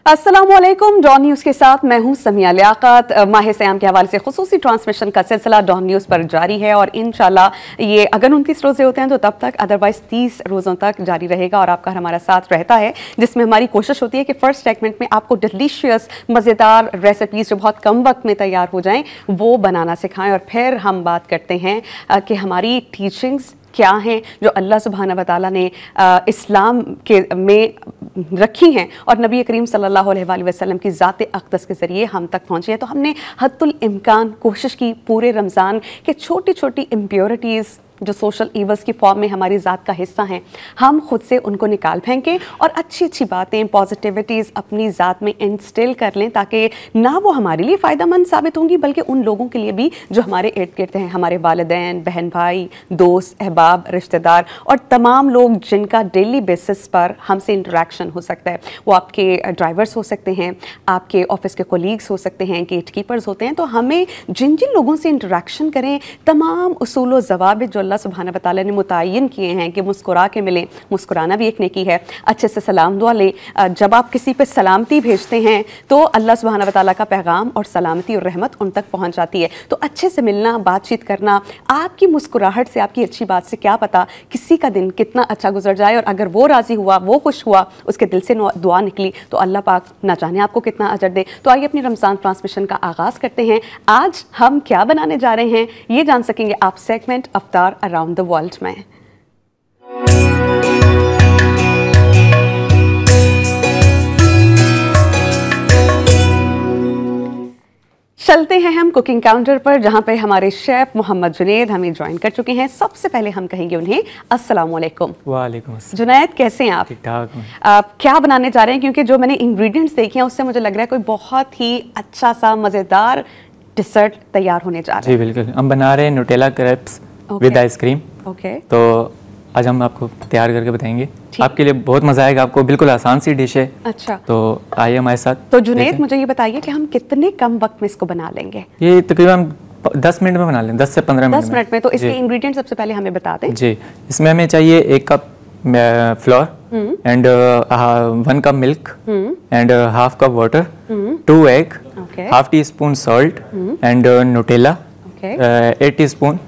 अस्सलामुअलैकुम। Don news के साथ मैं हूं समिया लियाकत। माह सयाम के हवाले से खुसूसी ट्रांसमिशन का सिलसिला डॉन न्यूज़ पर जारी है और इंशाल्लाह ये अगर 29 रोज़े होते हैं तो तब तक, अदरवाइज 30 रोज़ों तक जारी रहेगा और आपका हमारा साथ रहता है, जिसमें हमारी कोशिश होती है कि फ़र्स्ट सेगमेंट में आपको डिलीशियस मज़ेदार रेसिपीज़ जो बहुत कम वक्त में तैयार हो जाएँ वो बनाना सिखाएँ और फिर हम बात करते हैं कि हमारी टीचिंग्स क्या हैं जो अल्लाह सुब्हाना व तआला ने इस्लाम के में रखी हैं और नबी करीम सल्लल्लाहु अलैहि वसल्लम की ज़ात अक़दस के ज़रिए हम तक पहुँची है। तो हमने हद्दुल इम्कान कोशिश की पूरे रमज़ान के छोटी छोटी इम्प्योरिटीज़ जो सोशल ईवल्स की फॉर्म में हमारी ज़ात का हिस्सा हैं, हम खुद से उनको निकाल फेंकें और अच्छी अच्छी बातें, पॉजिटिविटीज़ अपनी ज़ात में इंस्टिल कर लें, ताकि ना वो हमारे लिए फ़ायदेमंद साबित होंगी बल्कि उन लोगों के लिए भी जो हमारे इर्द गिर्द हैं, हमारे वालिदैन, बहन भाई, दोस्त, अहबाब, रिश्तेदार और तमाम लोग जिनका डेली बेसिस पर हमसे इंटरेक्शन हो सकता है। वो आपके ड्राइवर्स हो सकते हैं, आपके ऑफिस के कोलीग्स हो सकते हैं, गेट कीपर्स होते हैं। तो हमें जिन जिन लोगों से इंटरेक्शन करें, तमाम उसूल व ज़वाबित जो अल्लाह सुब्हाना व तआला ने मुतय्यन किए हैं कि मुस्कुरा के मिलें, मुस्कुराना भी एक नेकी है, अच्छे से सलाम दुआ लें। जब आप किसी पे सलामती भेजते हैं तो अल्लाह सुब्हाना व तआला का पैगाम और सलामती और रहमत उन तक पहुंच जाती है। तो अच्छे से मिलना, बातचीत करना, आपकी मुस्कुराहट से, आपकी अच्छी बात से क्या पता किसी का दिन कितना अच्छा गुजर जाए और अगर वो राज़ी हुआ, वो खुश हुआ, उसके दिल से दुआ निकली तो अल्लाह पाक ना जाने आपको कितना अजर दे। तो आइए अपनी रमज़ान ट्रांसमिशन का आगाज़ करते हैं। आज हम क्या बनाने जा रहे हैं ये जान सकेंगे आप segment Aftar around the world में। चलते हैं हम कुकिंग काउंटर पर, जहां पे हमारे शेफ मोहम्मद जुनैद हमें ज्वाइन कर चुके हैं। सबसे पहले हम कहेंगे उन्हें अस्सलाम वालेकुम। वालेकुम अस्सलाम। जुनैद कैसे हैं आप? ठीक ठाक। आप क्या बनाने जा रहे हैं? क्योंकि जो मैंने इंग्रेडिएंट्स देखे हैं उससे मुझे लग रहा है कोई बहुत ही अच्छा सा मज़ेदार डिसर्ट तैयार होने जा रहा है। जी बिल्कुल, हम बना रहे हैं Nutella crepes with ice cream. Okay, तो आज हम आपको तैयार करके बताएंगे, आपके लिए बहुत मज़ा आएगा। आपको बिल्कुल आसान सी डिश है। अच्छा, तो आइए हमारे साथ। तो जुनैद मुझे ये बताइए कि हम कितने कम वक्त में इसको बना लेंगे? ये तकरीबन 10 मिनट में बना लें, 10 से 15 मिनट 10 मिनट में। तो इसके इंग्रेडिएंट सबसे पहले हमें बता दें। जी, इसमें हमें चाहिए 1 cup floor and 1 cup milk and half cup water, 2 egg, half tea spoon salt and Nutella, 8 teaspoon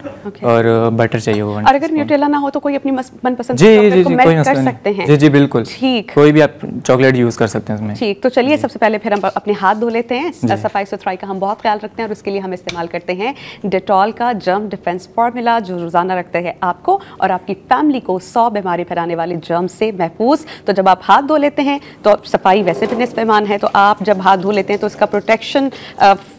और बटर चाहिए वो। और अगर न्यूटेला ना हो तो कोई अपनी मनपसंद चॉकलेट को मेल्ट कर सकते हैं। जी जी बिल्कुल, ठीक, कोई भी आप चॉकलेट यूज कर सकते हैं उसमें। ठीक, तो चलिए सबसे पहले फिर हम अपने हाथ धो लेते हैं। सफाई सुथराई का हम बहुत ख्याल रखते हैं और उसके लिए हम इस्तेमाल करते हैं डेटॉल का जर्म डिफेंस फार्मूला, जो रोजाना रखते हैं आपको और आपकी फैमिली को 100 बीमारी फैलाने वाले जर्म से महफूज। तो जब आप हाथ धो लेते हैं तो सफाई वैसे भी निस्फ़-ए-मान है, तो आप जब हाथ धो लेते हैं तो इसका प्रोटेक्शन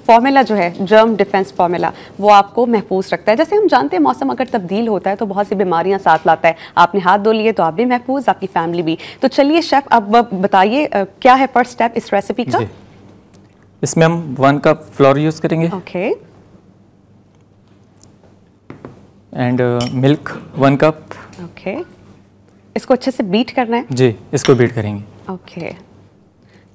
फार्मूला जो है, जर्म डिफेंस फार्मूला, वो आपको महफूज रखता है। जैसे हम जानते हैं मौसम अगर तब्दील होता है तो बहुत सी बीमारियां साथ लाता है। आपने हाथ धो लिए तो आप भी महफूज, आपकी फैमिली भी। तो चलिए शेफ, अब बताइए क्या है फर्स्ट स्टेप इस रेसिपी का? इसमें हम 1 कप फ्लोर यूज करेंगे। Okay, and milk 1 cup. Okay, इसको अच्छे से बीट करना है? जी, इसको बीट करेंगे। ओके,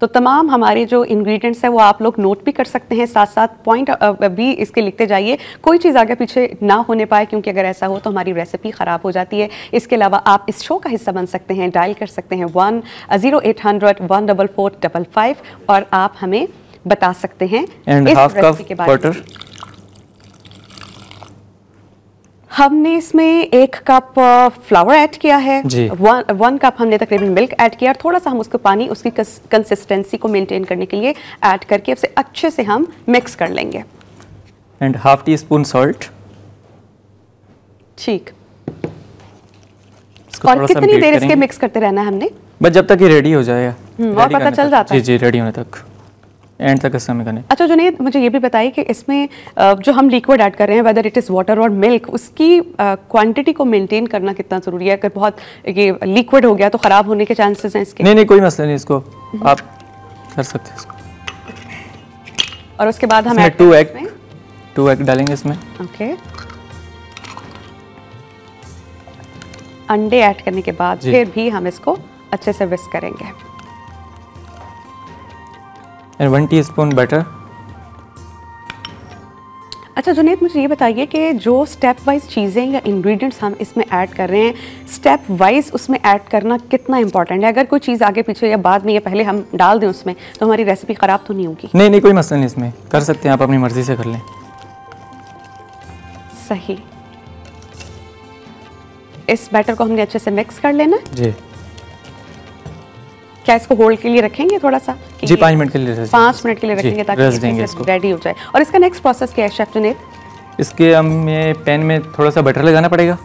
तो तमाम हमारे जो इंग्रेडिएंट्स हैं वो आप लोग नोट भी कर सकते हैं, साथ साथ पॉइंट भी इसके लिखते जाइए, कोई चीज़ आगे पीछे ना होने पाए, क्योंकि अगर ऐसा हो तो हमारी रेसिपी ख़राब हो जाती है। इसके अलावा आप इस शो का हिस्सा बन सकते हैं, डायल कर सकते हैं 1-0800 14455 और आप हमें बता सकते हैं इस रेसिपी के बारे में। हमने इसमें 1 कप फ्लावर ऐड किया है, 1 कप हमने तकरीबन मिल्क ऐड किया और थोड़ा सा हम उसको पानी उसकी कंसिस्टेंसी को मेंटेन करने के लिए ऐड करके उसे अच्छे से हम मिक्स कर लेंगे। And half tea spoon salt. ठीक, और कितनी देर इसके मिक्स करते रहना है हमने? बस जब तक ये रेडी हो जाएगा। और पता चल जाता है? जी जी, रेडी होने तक, एंड तक इस समय करने। अच्छा जुनैद, मुझे ये भी बताइए कि इसमें जो हम लिक्विड ऐड कर रहे हैं, वेदर इट इज़ वाटर और मिल्क, उसकी क्वांटिटी को मेंटेन करना कितना ज़रूरी है? अगर बहुत ये लिक्विड हो गया तो ख़राब होने के चांसेस हैं इसके? नहीं, कोई मसला नहीं, इसको आप कर सकते हैं इसको। और उसके बाद हम 2 एग डालेंगे इसमें। ओके, अंडे ऐड करने के बाद फिर भी हम इसको अच्छे से विस्क करेंगे। And 1 teaspoon butter. अच्छा जुनैद, मुझे ये बताइए कि जो स्टेप वाइज चीज़ें या इंग्रेडिएंट्स हम इसमें ऐड कर रहे हैं, स्टेप वाइज उसमें ऐड करना कितना इंपॉर्टेंट है? अगर कोई चीज़ आगे पीछे या बाद में या पहले हम डाल दें उसमें, तो हमारी रेसिपी ख़राब तो नहीं होगी? नहीं, कोई मसला नहीं, इसमें कर सकते हैं, आप अपनी मर्ज़ी से कर लें। सही। इस बैटर को हमने अच्छे से मिक्स कर लेना जी। क्या इसको होल्ड के लिए रखेंगे थोड़ा सा? जी, 5 मिनट के लिए 5 मिनट के लिए रखेंगे ताकि रेडी हो जाए। और इसका नेक्स्ट प्रोसेस क्या है शेफ जुनैद? इसके हमें पैन में थोड़ा सा बटर लगाना पड़ेगा,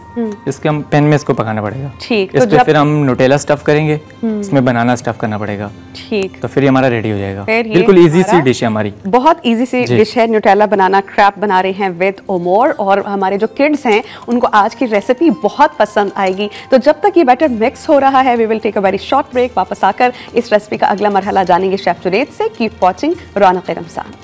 इसके हम पैन में इसको पकाना पड़ेगा। ठीक। इस पे फिर हम न्यूटेला स्टफ करेंगे, इसमें बनाना स्टफ करना पड़ेगा। ठीक। तो फिर ये हमारा रेडी हो जाएगा। बिल्कुल इजी सी डिश है हमारी, बहुत इजी सी डिश है। न्यूटेला बनाना, क्रैप बना रहे हैं विद ओमोर, और हमारे जो किड्स हैं उनको आज की रेसिपी बहुत पसंद आएगी। तो जब तक ये बैटर मिक्स हो रहा है, we will take a very short break. वापस आकर इस रेसिपी का अगला मरहला जानेंगे शेफ जुनैद से। Keep watching रौनक-ए-रमज़ान।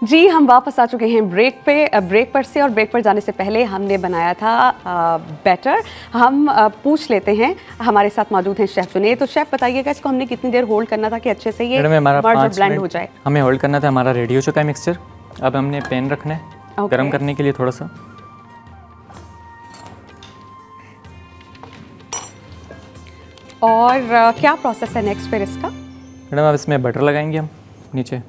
जी, हम वापस आ चुके हैं ब्रेक पर से। और ब्रेक पर जाने से पहले हमने बनाया था बैटर। हम पूछ लेते हैं, हमारे साथ मौजूद हैं शेफ जुनैद। तो शेफ बताइएगा, इसको हमने कितनी देर होल्ड करना था कि अच्छे से ये ब्लेंड हो जाए? हमें होल्ड करना था, हमारा रेडी हो चुका है मिक्सचर। अब हमने पैन रखना है गर्म करने के लिए थोड़ा सा। और क्या प्रोसेस है नेक्स्ट फिर इसका? मैडम अब इसमें बटर लगाएंगे हम नीचे।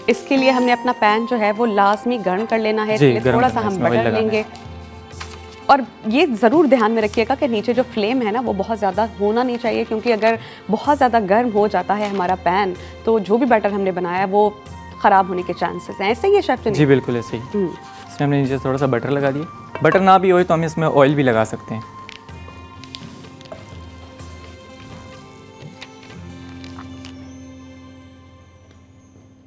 इसके लिए हमने अपना पैन जो है वो लाजमी गर्म कर लेना है। इसलिए थोड़ा सा हम बटर लेंगे। और ये ज़रूर ध्यान में रखिएगा कि नीचे जो फ्लेम है ना वो बहुत ज़्यादा होना नहीं चाहिए, क्योंकि अगर बहुत ज़्यादा गर्म हो जाता है हमारा पैन तो जो भी बैटर हमने बनाया है वो ख़राब होने के चांसेस हैं। ऐसे ही है शेफ जुनैद? जी बिल्कुल ऐसे ही। इसमें हमने नीचे थोड़ा सा बटर लगा दिया। बटर ना भी हो तो हम इसमें ऑयल भी लगा सकते हैं।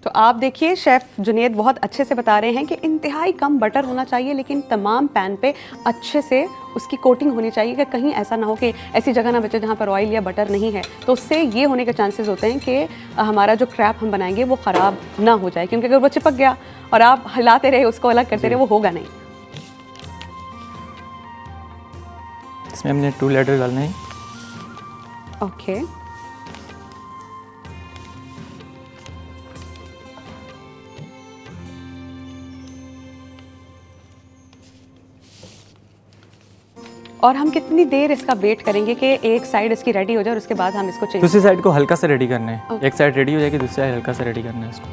तो आप देखिए, शेफ जुनैद बहुत अच्छे से बता रहे हैं कि इंतहाई कम बटर होना चाहिए, लेकिन तमाम पैन पे अच्छे से उसकी कोटिंग होनी चाहिए कि कहीं ऐसा ना हो कि ऐसी जगह ना बचे जहाँ पर ऑयल या बटर नहीं है। तो उससे ये होने के चांसेस होते हैं कि हमारा जो क्रैप हम बनाएंगे वो ख़राब ना हो जाए, क्योंकि अगर वो चिपक गया और आप हिलाते रहे, उसको अलग करते रहे, वो होगा नहीं। इसमें हमने 2 लेयर डालना है। ओके। और हम कितनी देर इसका वेट करेंगे कि एक साइड इसकी रेडी हो जाए और उसके बाद हम इसको चेंज? दूसरी साइड को हल्का सा रेडी करना है। एक साइड रेडी हो जाएगी, दूसरी साइड हल्का सा रेडी करना है इसको।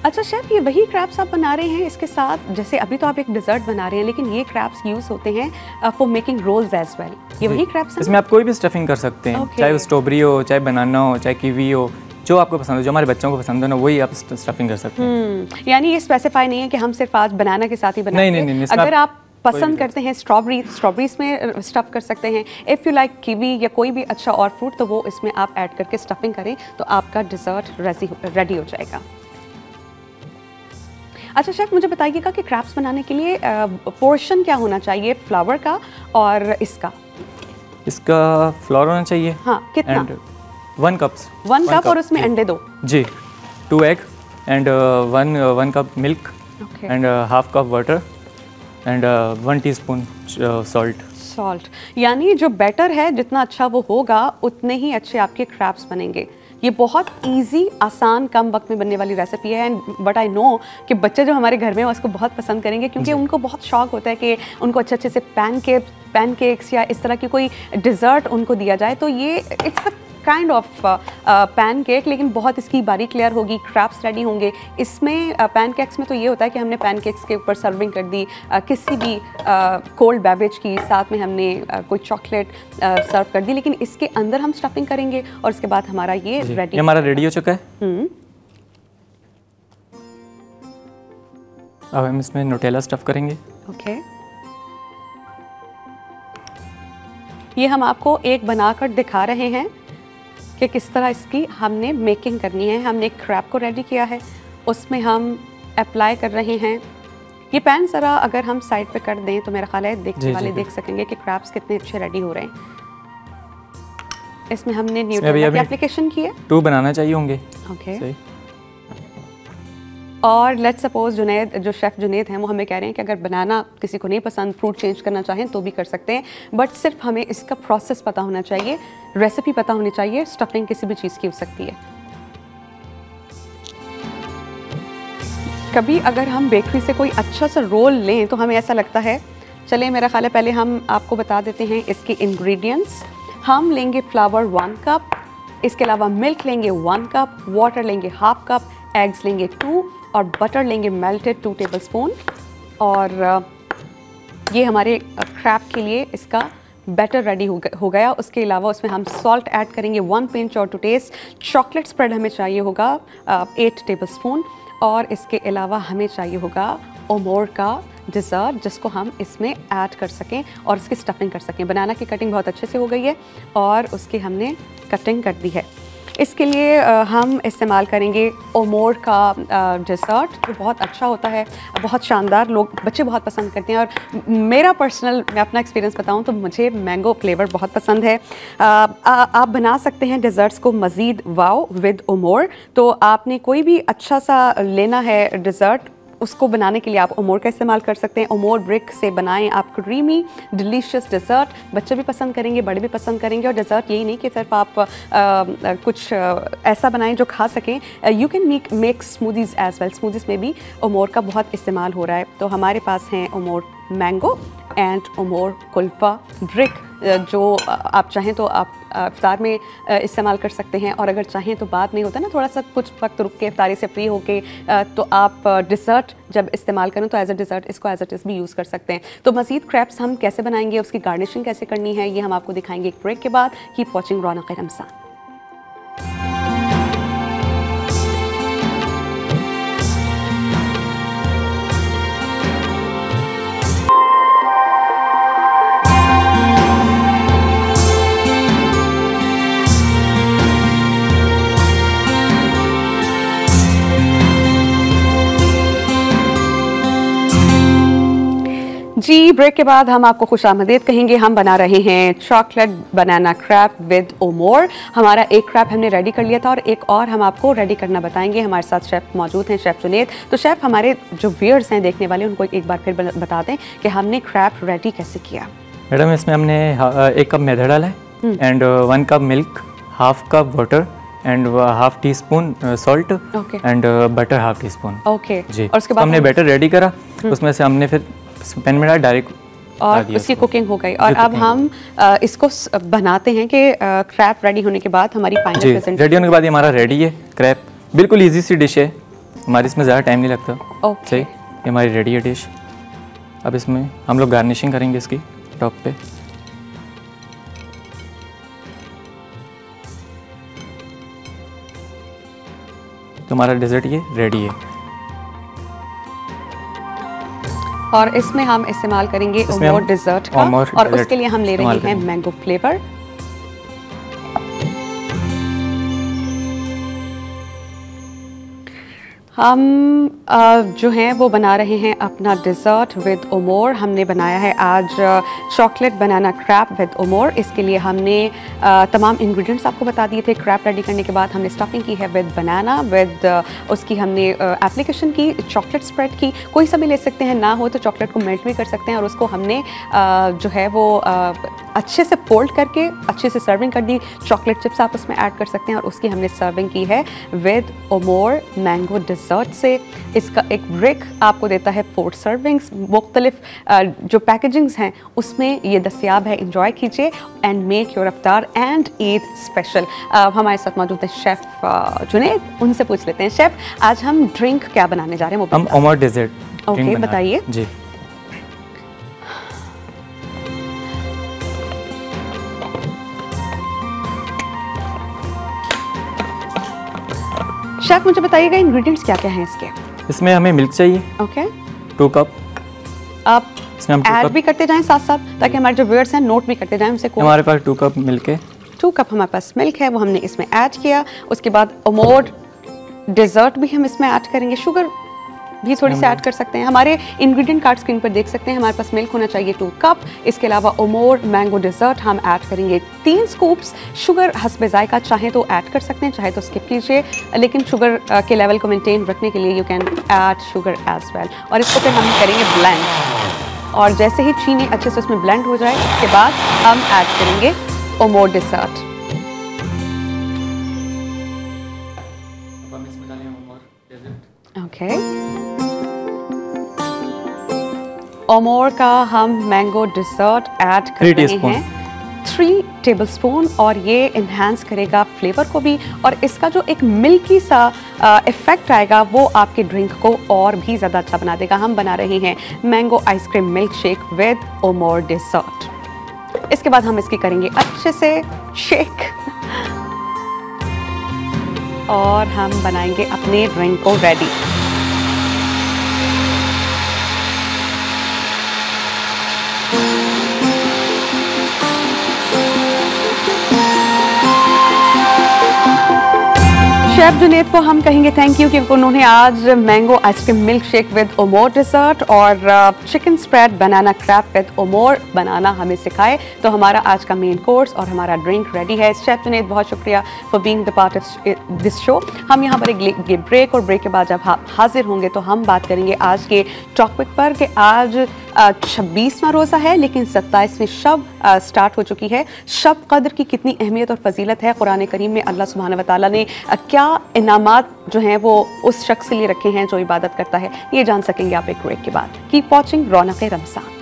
अच्छा शेफ, ये वही क्रैप्स आप बना रहे हैं इसके साथ? जैसे अभी तो आप एक डिज़र्ट बना रहे हैं, लेकिन ये क्रैप्स यूज़ होते हैं for making rolls as well. ये वही क्रैप्स हैं? इसमें आप कोई भी स्टफिंग कर सकते हैं, चाहे वो स्ट्रॉबेरी हो, चाहे बनाना हो, चाहे कीवी हो, जो आपको पसंद हो, जो हमारे बच्चों को पसंद हो ना, वही आप स्टफिंग कर सकते हैं। यानी ये स्पेसिफाई नहीं है कि हम सिर्फ आज बनाना के साथ ही बनाएंगे। नहीं। अगर आप पसंद करते हैं स्ट्रॉबेरी में स्टफ कर सकते हैं। इफ़ यू लाइक कीवी या कोई भी अच्छा और फ्रूट, तो वो इसमें आप ऐड करके स्टफिंग करें तो आपका डिज़र्ट रेडी हो जाएगा। अच्छा शेफ, मुझे बताइएगा कि क्रैप्स बनाने के लिए पोर्शन क्या होना चाहिए फ्लावर का और इसका? इसका फ्लावर होना चाहिए, हाँ, कितना? 1 कप और उसमें अंडे 2 जी, 2 egg and 1 cup milk and half cup water and 1 teaspoon salt. यानी जो बैटर है जितना अच्छा वो होगा उतने ही अच्छे आपके क्रैप्स बनेंगे। ये बहुत इजी, आसान, कम वक्त में बनने वाली रेसिपी है। एंड बट आई नो कि बच्चे जो हमारे घर में हैं उसको बहुत पसंद करेंगे, क्योंकि उनको बहुत शौक होता है कि उनको अच्छे से पैनकेक्स या इस तरह की कोई डिज़र्ट उनको दिया जाए। तो ये it's a kind of pancake, लेकिन बहुत इसकी बारीक लेयर होगी, क्रैप्स रेडी होंगे इसमें। पैनकेक्स में तो ये होता है कि हमने पैनकेक्स के ऊपर सर्विंग कर दी किसी भी कोल्ड बेवरेज की, साथ में हमने कोई चॉकलेट सर्व कर दी, लेकिन इसके अंदर हम स्टफिंग करेंगे और उसके बाद हमारा ये रेडी। हमारा रेडी हो चुका है। अब हम इसमें न्यूटेला स्टफ करेंगे। ओके। ये हम आपको एक बनाकर दिखा रहे हैं कि किस तरह इसकी हमने मेकिंग करनी है। हमने एक क्रैप को रेडी किया है, उसमें हम अप्लाई कर रहे हैं ये पैन ज़रा अगर हम साइड पे कर दें तो मेरा ख्याल है देखने वाले देख सकेंगे कि क्रैब्स कितने अच्छे रेडी हो रहे हैं। इसमें हमने न्यूट्रेला की एप्लीकेशन की है। 2 बनाना चाहिए होंगे। ओके। और लेट्स सपोज जुनैद, जो शेफ़ जुनैद हैं, वो हमें कह रहे हैं कि अगर बनाना किसी को नहीं पसंद, फ्रूट चेंज करना चाहें तो भी कर सकते हैं, बट सिर्फ हमें इसका प्रोसेस पता होना चाहिए, रेसिपी पता होनी चाहिए। स्टफिंग किसी भी चीज़ की हो सकती है। कभी अगर हम बेकरी से कोई अच्छा सा रोल लें तो हमें ऐसा लगता है, चलें मेरा ख्याल है पहले हम आपको बता देते हैं इसके इंग्रेडिएंट्स। हम लेंगे फ्लावर 1 कप, इसके अलावा मिल्क लेंगे 1 कप, वाटर लेंगे 1/2 कप, एग्स लेंगे 2 और बटर लेंगे मेल्टेड 2 टेबलस्पून। और ये हमारे क्रैब के लिए इसका बैटर रेडी हो गया। उसके अलावा उसमें हम सॉल्ट ऐड करेंगे 1 पिंच और टू टेस्ट। चॉकलेट स्प्रेड हमें चाहिए होगा 8 टेबलस्पून। और इसके अलावा हमें चाहिए होगा ओमोर का डिज़र्ट, जिसको हम इसमें ऐड कर सकें और इसकी स्टफिंग कर सकें। बनाना की कटिंग बहुत अच्छे से हो गई है और उसकी हमने कटिंग कर दी है। इसके लिए हम इस्तेमाल करेंगे ओमोर का डिज़र्ट, जो बहुत अच्छा होता है, बहुत शानदार, लोग बच्चे बहुत पसंद करते हैं। और मेरा पर्सनल, मैं अपना एक्सपीरियंस बताऊं तो मुझे मैंगो फ्लेवर बहुत पसंद है। आप बना सकते हैं डिज़र्ट्स को मज़ीद वाओ विद ओमोर। तो आपने कोई भी अच्छा सा लेना है डिज़र्ट, उसको बनाने के लिए आप ओमोर का इस्तेमाल कर सकते हैं। ओमोर ब्रिक से बनाएं आप क्रीमी डिलीशियस डिज़र्ट, बच्चे भी पसंद करेंगे, बड़े भी पसंद करेंगे। और डिज़र्ट यही नहीं कि सिर्फ आप कुछ ऐसा बनाएं जो खा सकें। You can make smoothies as well. Smoothies में भी ओमोर का बहुत इस्तेमाल हो रहा है। तो हमारे पास हैं ओमोर मैंगो एंड ओमोर कुल्फ़ा ब्रिक, जो आप चाहें तो आप इफ्तार में इस्तेमाल कर सकते हैं। और अगर चाहें तो बाद में होता है ना, थोड़ा सा कुछ वक्त रुक के इफ्तारी से फ्री होके तो आप डिज़र्ट जब इस्तेमाल करें तो एज अ डिज़र्ट इसको एज इट इज़ भी यूज़ कर सकते हैं। तो मज़ीद क्रैप्स हम कैसे बनाएंगे, उसकी गार्निशिंग कैसे करनी है, ये हम आपको दिखाएंगे एक ब्रेक के बाद। Keep watching Raunaq Ramzan. जी, ब्रेक के बाद हम आपको खुशामदीद कहेंगे। हम बना रहे हैं चॉकलेट बनाना क्रैप विद ओमोर। हमारा एक क्रैप हमने रेडी कर लिया था और एक और हम आपको रेडी करना बताएंगे। हमारे साथ शेफ़ मौजूद हैं, शेफ़ जुनैद। तो शेफ़, हमारे जो व्यूअर्स हैं देखने वाले, उनको एक बार फिर बता दें कि हमने क्रैप रेडी कैसे किया। मैडम, इसमें हमने 1 कप मैदा डाला है and 1 cup milk, 1/2 cup water and 1/2 teaspoon salt and butter 1/2 teaspoon. Okay जी। और उसके बाद हमने बैटर रेडी करा, उसमें से हमने फिर पैन में डाला डायरेक्ट और उसकी कुकिंग हो गई। और अब हम इसको बनाते हैं कि क्रैप रेडी होने के बाद हमारी फाइनल प्रेजेंटेशन रेडी होने के बाद ये हमारा रेडी है क्रैप। बिल्कुल इजी सी डिश है हमारी, इसमें ज़्यादा टाइम नहीं लगता। ओके, ये हमारी रेडी है डिश। अब इसमें हम लोग गार्निशिंग करेंगे इसकी टॉप पे। तो हमारा डेजर्ट ये रेडी है। और इसमें हम इस्तेमाल करेंगे ओमोर डिज़र्ट का, और उसके लिए हम ले रहे हैं मैंगो फ्लेवर। हम जो हैं वो बना रहे हैं अपना डिज़र्ट विद ओमोर। हमने बनाया है आज चॉकलेट बनाना क्रैप विद ओमोर। इसके लिए हमने तमाम इंग्रेडिएंट्स आपको बता दिए थे। क्रैप रेडी करने के बाद हमने स्टफिंग की है विद बनाना, विद उसकी हमने एप्लीकेशन की चॉकलेट स्प्रेड की। कोई सा भी ले सकते हैं, ना हो तो चॉकलेट को मेल्ट भी कर सकते हैं। और उसको हमने जो है वो अच्छे से फोल्ड करके अच्छे से सर्विंग कर दी। चॉकलेट चिप्स आप उसमें ऐड कर सकते हैं और उसकी हमने सर्विंग की है विद ओमोर मैंगो डिज़र्ट से। इसका एक ब्रिक आपको देता है 4 सर्विंग्स। मुख्तलिफ जो पैकेजिंग्स हैं उसमें ये दस्तयाब है। इंजॉय कीजिए एंड मेक योर इफ्तार एंड ईद स्पेशल। हमारे साथ मौजूद है शेफ़ जुनैद, उनसे पूछ लेते हैं। शेफ़, आज हम ड्रिंक क्या बनाने जा रहे हैं? हम ओमोर डेजर्ट ओके, बताइए जी। शेफ, मुझे बताइएगा इंग्रेडिएंट्स क्या क्या हैं इसके? इसमें हमें मिल्क चाहिए, ओके, 2 कप। आप इसमें हम ऐड भी करते जाएं साथ साथ, ताकि हमारे जो व्यूअर्स हैं नोट भी करते जाएं उनसे। हमारे पास 2 कप मिल्क है। 2 कप हमारे पास मिल्क है, वो हमने इसमें ऐड किया। उसके बाद ओमोर डिज़र्ट भी हम इसमें ऐड करेंगे। शुगर भी थोड़ी सी ऐड कर सकते हैं। हमारे इंग्रेडिएंट कार्ड स्क्रीन पर देख सकते हैं। हमारे पास मिल्क होना चाहिए 2 कप। इसके अलावा ओमोर मैंगो डेजर्ट हम ऐड करेंगे 3 स्कूप्स। शुगर हस्बे जायका चाहे तो ऐड कर सकते हैं, चाहे तो स्किप कीजिए, लेकिन शुगर के लेवल को मेंटेन रखने के लिए you can add sugar as well. और इसको फिर हम करेंगे ब्लेंड, और जैसे ही चीनी अच्छे से उसमें ब्लेंड हो जाए उसके बाद हम ऐड करेंगे ओमोर डेजर्ट। ओके, ओमोर का हम मैंगो डेजर्ट ऐड कर रहे हैं 3 टेबलस्पून, और ये इन्हांस करेगा फ्लेवर को भी, और इसका जो एक मिल्की सा इफेक्ट आएगा वो आपके ड्रिंक को और भी ज़्यादा अच्छा बना देगा। हम बना रहे हैं mango ice cream milk shake with Omore dessert. इसके बाद हम इसकी करेंगे अच्छे से शेक, और हम बनाएंगे अपने ड्रिंक को रेडी। शेफ जुनेद को हम कहेंगे थैंक यू क्योंकि उन्होंने आज mango ice cream milk shake with Omore dessert और chicken spread banana crepe with Omore बनाना हमें सिखाए। तो हमारा आज का मेन कोर्स और हमारा ड्रिंक रेडी है। शेफ जुनेद बहुत शुक्रिया for being the part of this show. हम यहाँ पर एक ब्रेक, और ब्रेक के बाद जब हाजिर होंगे तो हम बात करेंगे आज के टॉपिक पर कि आज 26वां रोज़ा है लेकिन 27वीं शब स्टार्ट हो चुकी है। शब कद्र की कितनी अहमियत और फजीलत है, कुरान करीम में अल्लाह सुब्हानहू व तआला ने क्या इनामात जो हैं वो उस शख्स के लिए रखे हैं जो इबादत करता है, ये जान सकेंगे आप एक ब्रेक के बाद। Keep watching Raunaq Ramzan.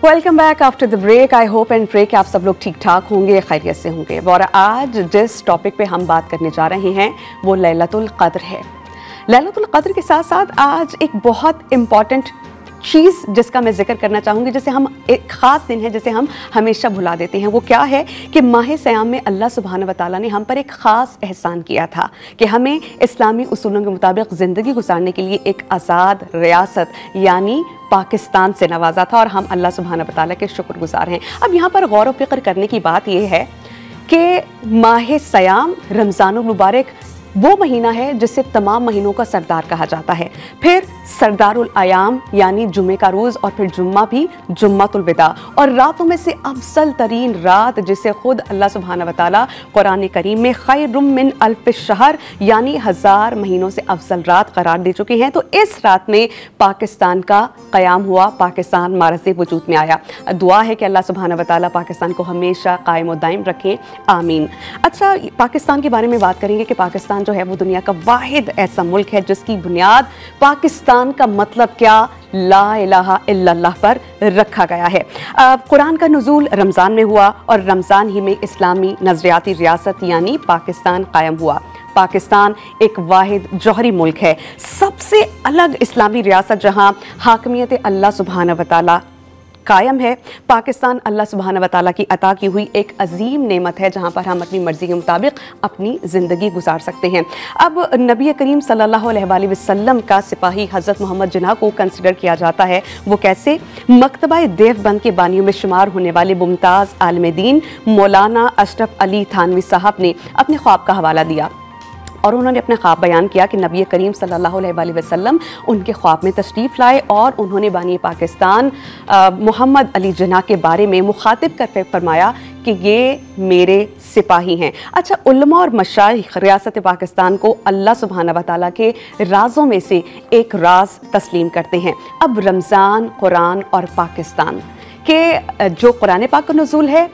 Welcome back after the break. I hope and pray कि आप सब लोग ठीक ठाक होंगे, खैरियत से होंगे। और आज जिस टॉपिक पे हम बात करने जा रहे हैं वो लैलतुल क़द्र है। लैलतुल क़द्र के साथ साथ आज एक बहुत इम्पॉर्टेंट चीज़ जिसका मैं जिक्र करना चाहूँगी, जिसे हम एक ख़ास दिन है जिसे हम हमेशा भुला देते हैं, वो क्या है कि माह सयाम में अल्लाह सुब्हानहू व तआला ने हम पर एक ख़ास एहसान किया था कि हमें इस्लामी उसूलों के मुताबिक ज़िंदगी गुजारने के लिए एक आज़ाद रियासत यानी पाकिस्तान से नवाजा था, और हम अल्लाह सुब्हानहू व तआला के शुक्रगुजार हैं। अब यहाँ पर गौर व फिक्र करने की बात यह है कि माह सयाम रमज़ानुल मुबारक वो महीना है जिसे तमाम महीनों का सरदार कहा जाता है। फिर सरदारुल आयाम यानी जुम्मे का रोज़, और फिर जुम्मा भी जुम्मतुल विदा, और रातों में से अफजल तरीन रात जिसे खुद अल्लाह सुब्हानहू व तआला कुरान करीम में खैरुम मिन अल्फ शहर यानी 1000 महीनों से अफजल रात करार दे चुके हैं। तो इस रात में पाकिस्तान का क़याम हुआ, पाकिस्तान मारज़े वजूद में आया। दुआ है कि अल्लाह सुब्हानहू व तआला पाकिस्तान को हमेशा कायम व दायम रखें, आमीन। अच्छा, पाकिस्तान के बारे में बात करेंगे कि पाकिस्तान जो है वो दुनिया का वाहिद ऐसा मुल्क है जिसकी बुनियाद पाकिस्तान का मतलब क्या ला इलाहा इल्लल्लाह पर रखा गया है। कुरान का नुज़ूल रमज़ान में हुआ और रमज़ान ही में इस्लामी नज़रियाती रियासत यानी पाकिस्तान कायम हुआ। पाकिस्तान एक वाहिद जौहरी मुल्क है, सबसे अलग इस्लामी रियासत जहाँ हाकमियत अल्लाह सुब्हानहू व तआला कायम है। पाकिस्तान अल्लाह सुब्हानहू व तआला की अता की हुई एक अजीम नेमत है जहाँ पर हम अपनी मर्ज़ी के मुताबिक अपनी ज़िंदगी गुजार सकते हैं। अब नबी करीम सल्लल्लाहु अलैहि वसल्लम का सिपाही हज़रत मोहम्मद जिन्ना को कंसिडर किया जाता है। वो कैसे? मकतबा देवबंद के बानियों में शुमार होने वाले मुमताज़ आलिम दीन मौलाना अशरफ अली थानवी साहब ने अपने ख्वाब का हवाला दिया और उन्होंने अपना ख्वाब बयान किया कि नबी करीम सल्लल्लाहु अलैहि वसल्लम उनके ख्वाब में तशरीफ़ लाए और उन्होंने बानी पाकिस्तान मोहम्मद अली जिन्ना के बारे में मुखातिब कर फरमाया कि ये मेरे सिपाही हैं। अच्छा, उलमा और मशाइख रियासत पाकिस्तान को अल्लाह सुब्हानहू व तआला के राज़ों में से एक राज तस्लीम करते हैं। अब रमज़ान, कुरान और पाकिस्तान के जो कुरान पाक का नुज़ूल है